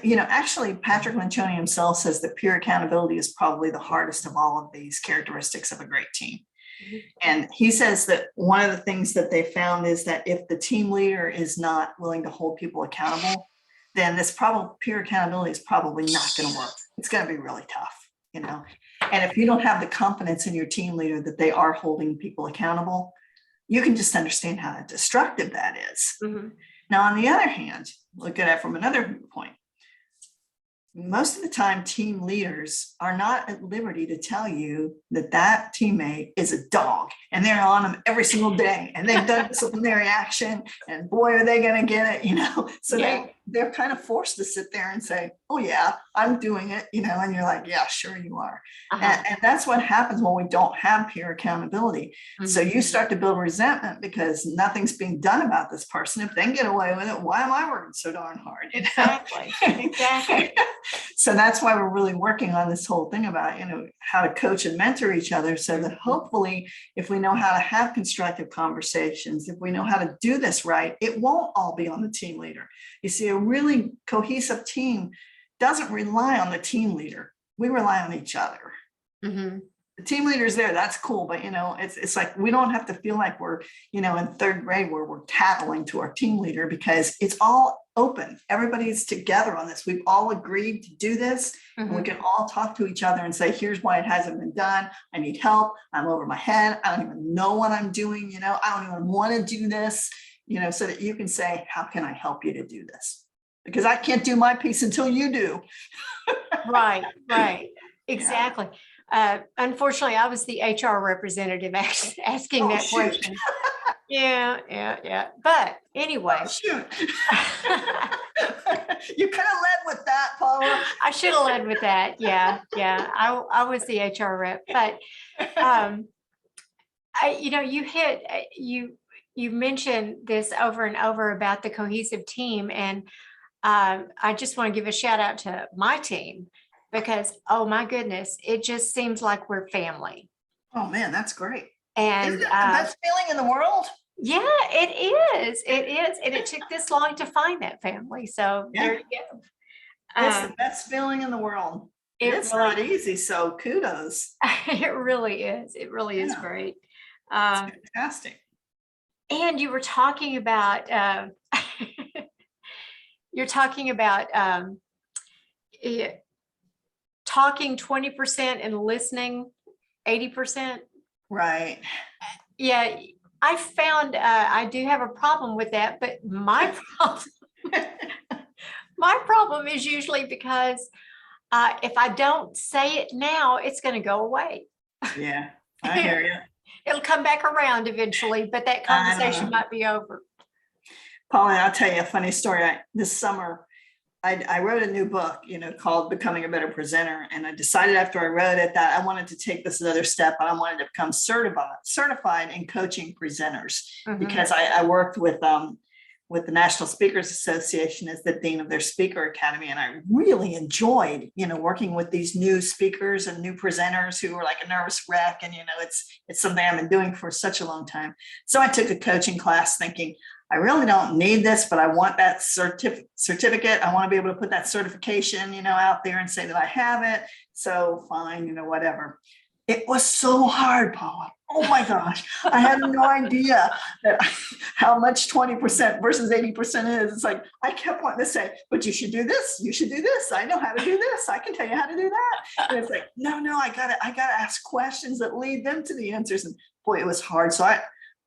actually Patrick Lencioni himself says that peer accountability is probably the hardest of all of these characteristics of a great team. Mm-hmm. And he says that one of the things that they found is that if the team leader is not willing to hold people accountable, then this peer accountability is probably not going to work. It's going to be really tough, And if you don't have the confidence in your team leader that they are holding people accountable, you can just understand how destructive that is. Mm-hmm. Now, on the other hand, look at it from another point. Most of the time, team leaders are not at liberty to tell you that teammate is a dog and they're on them every single day and they've done disciplinary action and boy, are they going to get it, So they're kind of forced to sit there and say, "Oh yeah, I'm doing it," and you're like, "Yeah, sure you are." Uh-huh. And that's what happens when we don't have peer accountability. Mm-hmm. So you start to build resentment because nothing's being done about this person. If they can get away with it, why am I working so darn hard? Exactly. So that's why we're really working on this whole thing about, how to coach and mentor each other, so that hopefully if we know how to have constructive conversations, if we know how to do this right, it won't all be on the team leader. You see, a really cohesive team doesn't rely on the team leader. We rely on each other. Mm-hmm. The team leader's there, that's cool, but it's like we don't have to feel like we're, in third grade where we're tattling to our team leader, because it's all open. Everybody's together on this. We've all agreed to do this. Mm-hmm. And we can all talk to each other and say, "Here's why it hasn't been done. I need help. I'm over my head. I don't even know what I'm doing. I don't even want to do this," so that you can say, "How can I help you to do this? Because I can't do my piece until you do." Right. Exactly. Unfortunately, I was the HR representative asking that question. Yeah. But anyway. Oh, shoot. You could have led with that, Paula. I should have led with that. Yeah. I was the HR rep, but you mentioned this over and over about the cohesive team, and I just want to give a shout out to my team, because, oh my goodness, it just seems like we're family. Oh man, that's great. And isn't that the best feeling in the world? Yeah, it is. And it took this long to find that family. So there you go. It's the best feeling in the world. It's really not easy. So kudos. It really is. It really is great. It's fantastic. And you were talking about, talking 20% and listening 80%. Right. Yeah. I found I do have a problem with that, but my problem is usually because if I don't say it now, it's going to go away. Yeah, I hear you. It'll come back around eventually, but that conversation might be over. Pauline, I'll tell you a funny story. This summer, I wrote a new book, called Becoming a Better Presenter. And I decided after I wrote it that I wanted to take this another step, and I wanted to become certified in coaching presenters, because I worked with the National Speakers Association as the dean of their speaker academy. And I really enjoyed, working with these new speakers and new presenters who were like a nervous wreck. And, it's something I've been doing for such a long time. So I took a coaching class thinking, I really don't need this, but I want that certificate. I want to be able to put that certification, out there and say that I have it. So fine, whatever. It was so hard, Paula. Oh my gosh. I had no idea that how much 20% versus 80% is. It's like, I kept wanting to say, but you should do this. You should do this. I know how to do this. I can tell you how to do that. And it's like, no, I gotta ask questions that lead them to the answers. And boy, it was hard. So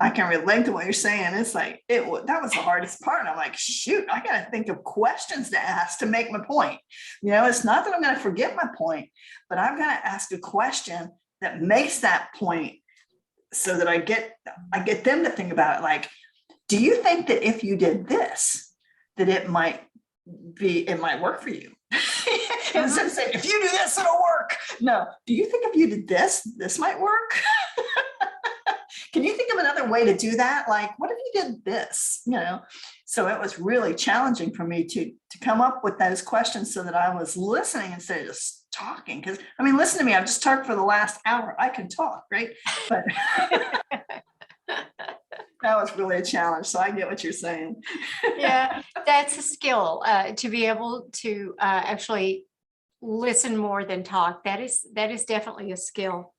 I can relate to what you're saying. It's like, that was the hardest part. And I'm like, shoot, I got to think of questions to ask to make my point. It's not that I'm going to forget my point, but I'm going to ask a question that makes that point so that I get them to think about it. Like, do you think that if you did this, that it might work for you? Instead of saying, if you do this, it'll work. No. Do you think if you did this might work? Can you think of another way to do that? Like, what if you did this? So it was really challenging for me to come up with those questions so that I was listening instead of just talking. Because listen to me, I've just talked for the last hour. I can talk, right? But that was really a challenge. So I get what you're saying. Yeah, that's a skill, to be able to actually listen more than talk. That is definitely a skill.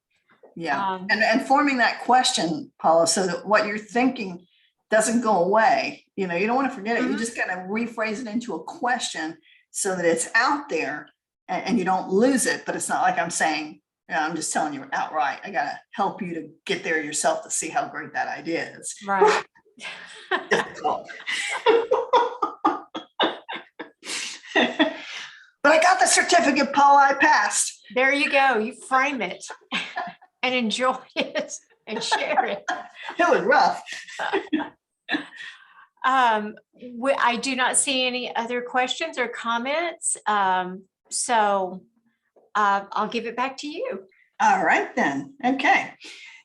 Yeah. And forming that question, Paula, so that what you're thinking doesn't go away. You don't want to forget it. You just got to rephrase it into a question so that it's out there and you don't lose it. But it's not like I'm saying, I'm just telling you outright, I got to help you to get there yourself to see how great that idea is. Right. But I got the certificate, Paula. I passed. There you go. You frame it and enjoy it and share it. It was rough. I do not see any other questions or comments. So I'll give it back to you. All right, then. Okay.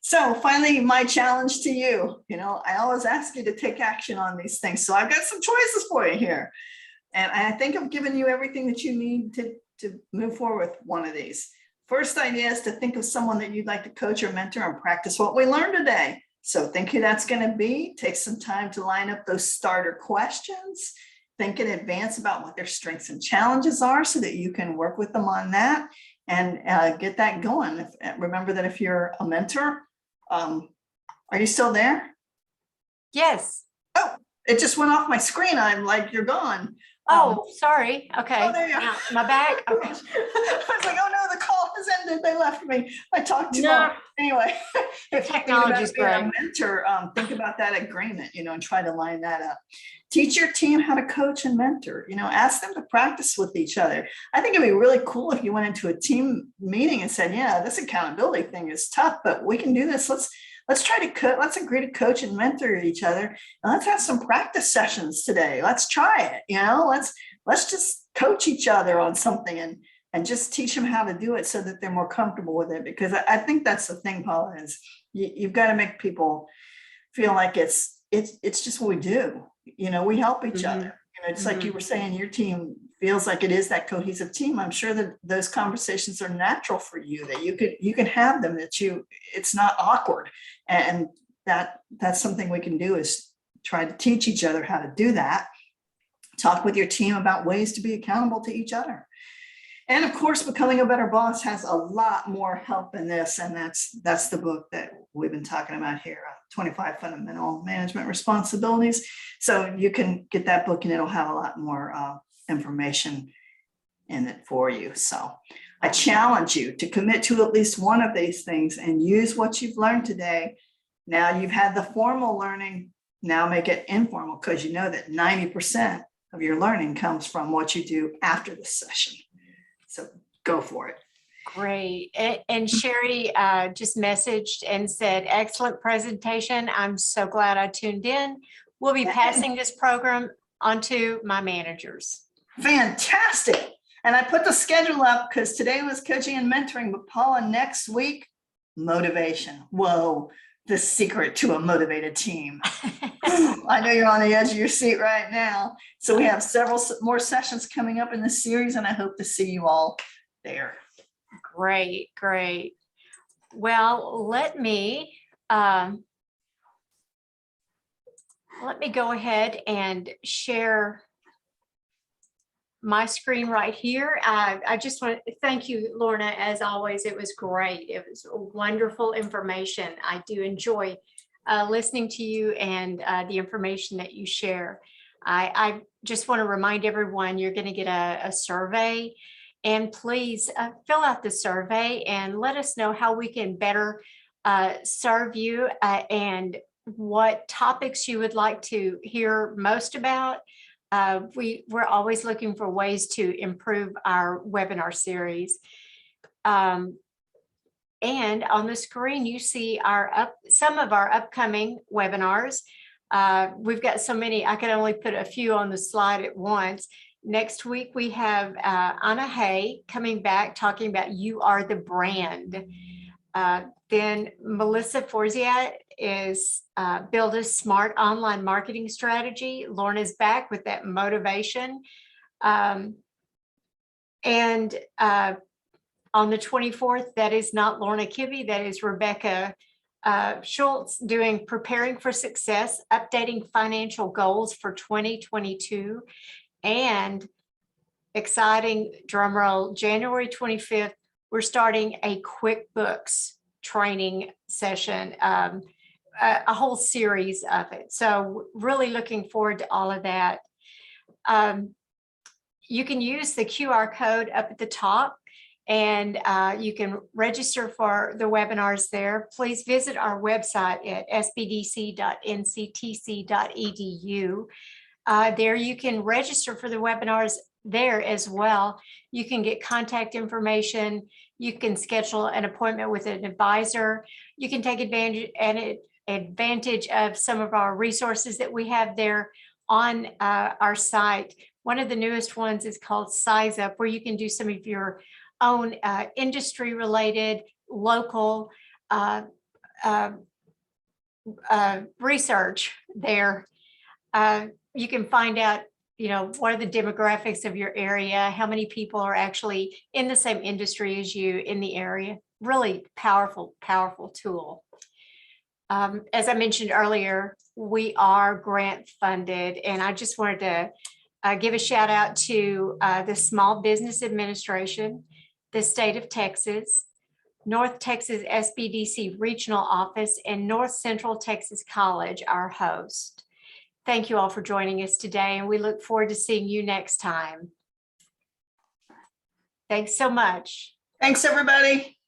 So finally, my challenge to you, I always ask you to take action on these things. So I've got some choices for you here. And I think I've given you everything that you need to move forward with one of these. First idea is to think of someone that you'd like to coach or mentor and practice what we learned today. So think who that's going to be. Take some time to line up those starter questions. Think in advance about what their strengths and challenges are so that you can work with them on that and get that going. Remember that if you're a mentor, are you still there? Yes. Oh, it just went off my screen. I'm like, you're gone. Oh, sorry. Okay. Oh, there you Now, my back. Okay. I was like, oh no, the call has ended. They left me. I talked too No. long. Anyway, if Technology's you're a great. mentor, think about that agreement, and try to line that up. Teach your team how to coach and mentor, ask them to practice with each other. I think it'd be really cool if you went into a team meeting and said, yeah, this accountability thing is tough, but we can do this. Let's try to let's agree to coach and mentor each other. And let's have some practice sessions today. Let's try it. Let's just coach each other on something and just teach them how to do it so that they're more comfortable with it. Because I think that's the thing, Paula, is you've got to make people feel like it's just what we do. We help each other. It's like you were saying, your team feels like it is that cohesive team. I'm sure that those conversations are natural for you, that you can have them, it's not awkward. And that's something we can do, is try to teach each other how to do that. Talk with your team about ways to be accountable to each other. And of course, Becoming a Better Boss has a lot more help in this. And that's the book that we've been talking about here, 25 Fundamental Management Responsibilities. So you can get that book and it'll have a lot more information in it for you. So I challenge you to commit to at least one of these things and use what you've learned today. Now you've had the formal learning, now make it informal, because you know that 90% of your learning comes from what you do after the session. So go for it. Great. And Sherry just messaged and said, excellent presentation. I'm so glad I tuned in. We'll be passing this program onto my managers. Fantastic. And I put the schedule up because today was coaching and mentoring, but Paula, next week, motivation. Whoa, the secret to a motivated team. I know you're on the edge of your seat right now. So we have several more sessions coming up in this series, and I hope to see you all there. Great, great. Well, let me go ahead and share my screen right here. I just want to thank you, Lorna, as always. It was great. It was wonderful information. I do enjoy listening to you and the information that you share. I just want to remind everyone you're going to get a survey, and please fill out the survey and let us know how we can better serve you and what topics you would like to hear most about. We're always looking for ways to improve our webinar series. And on the screen, you see some of our upcoming webinars. We've got so many, I can only put a few on the slide at once. Next week, we have Anna Hay coming back talking about You Are the Brand. Then Melissa Forziat is Build a Smart Online Marketing Strategy. Lorna's back with that motivation. And on the 24th, that is not Lorna Kibbey, that is Rebecca Schultz doing Preparing for Success, Updating Financial Goals for 2022. And exciting, drum roll, January 25th, we're starting a QuickBooks training session, a whole series of it. So really looking forward to all of that. You can use the QR code up at the top, and you can register for the webinars there. Please visit our website at sbdc.nctc.edu. There you can register for the webinars there as well. You can get contact information. You can schedule an appointment with an advisor. You can take advantage of some of our resources that we have there on our site. One of the newest ones is called Size Up, where you can do some of your own industry related local research there. You can find out, what are the demographics of your area, how many people are actually in the same industry as you in the area. Really powerful, powerful tool. As I mentioned earlier, we are grant funded, and I just wanted to give a shout out to the Small Business Administration, the state of Texas, North Texas SBDC Regional Office, and North Central Texas College, our host. Thank you all for joining us today, and we look forward to seeing you next time. Thanks so much. Thanks, everybody.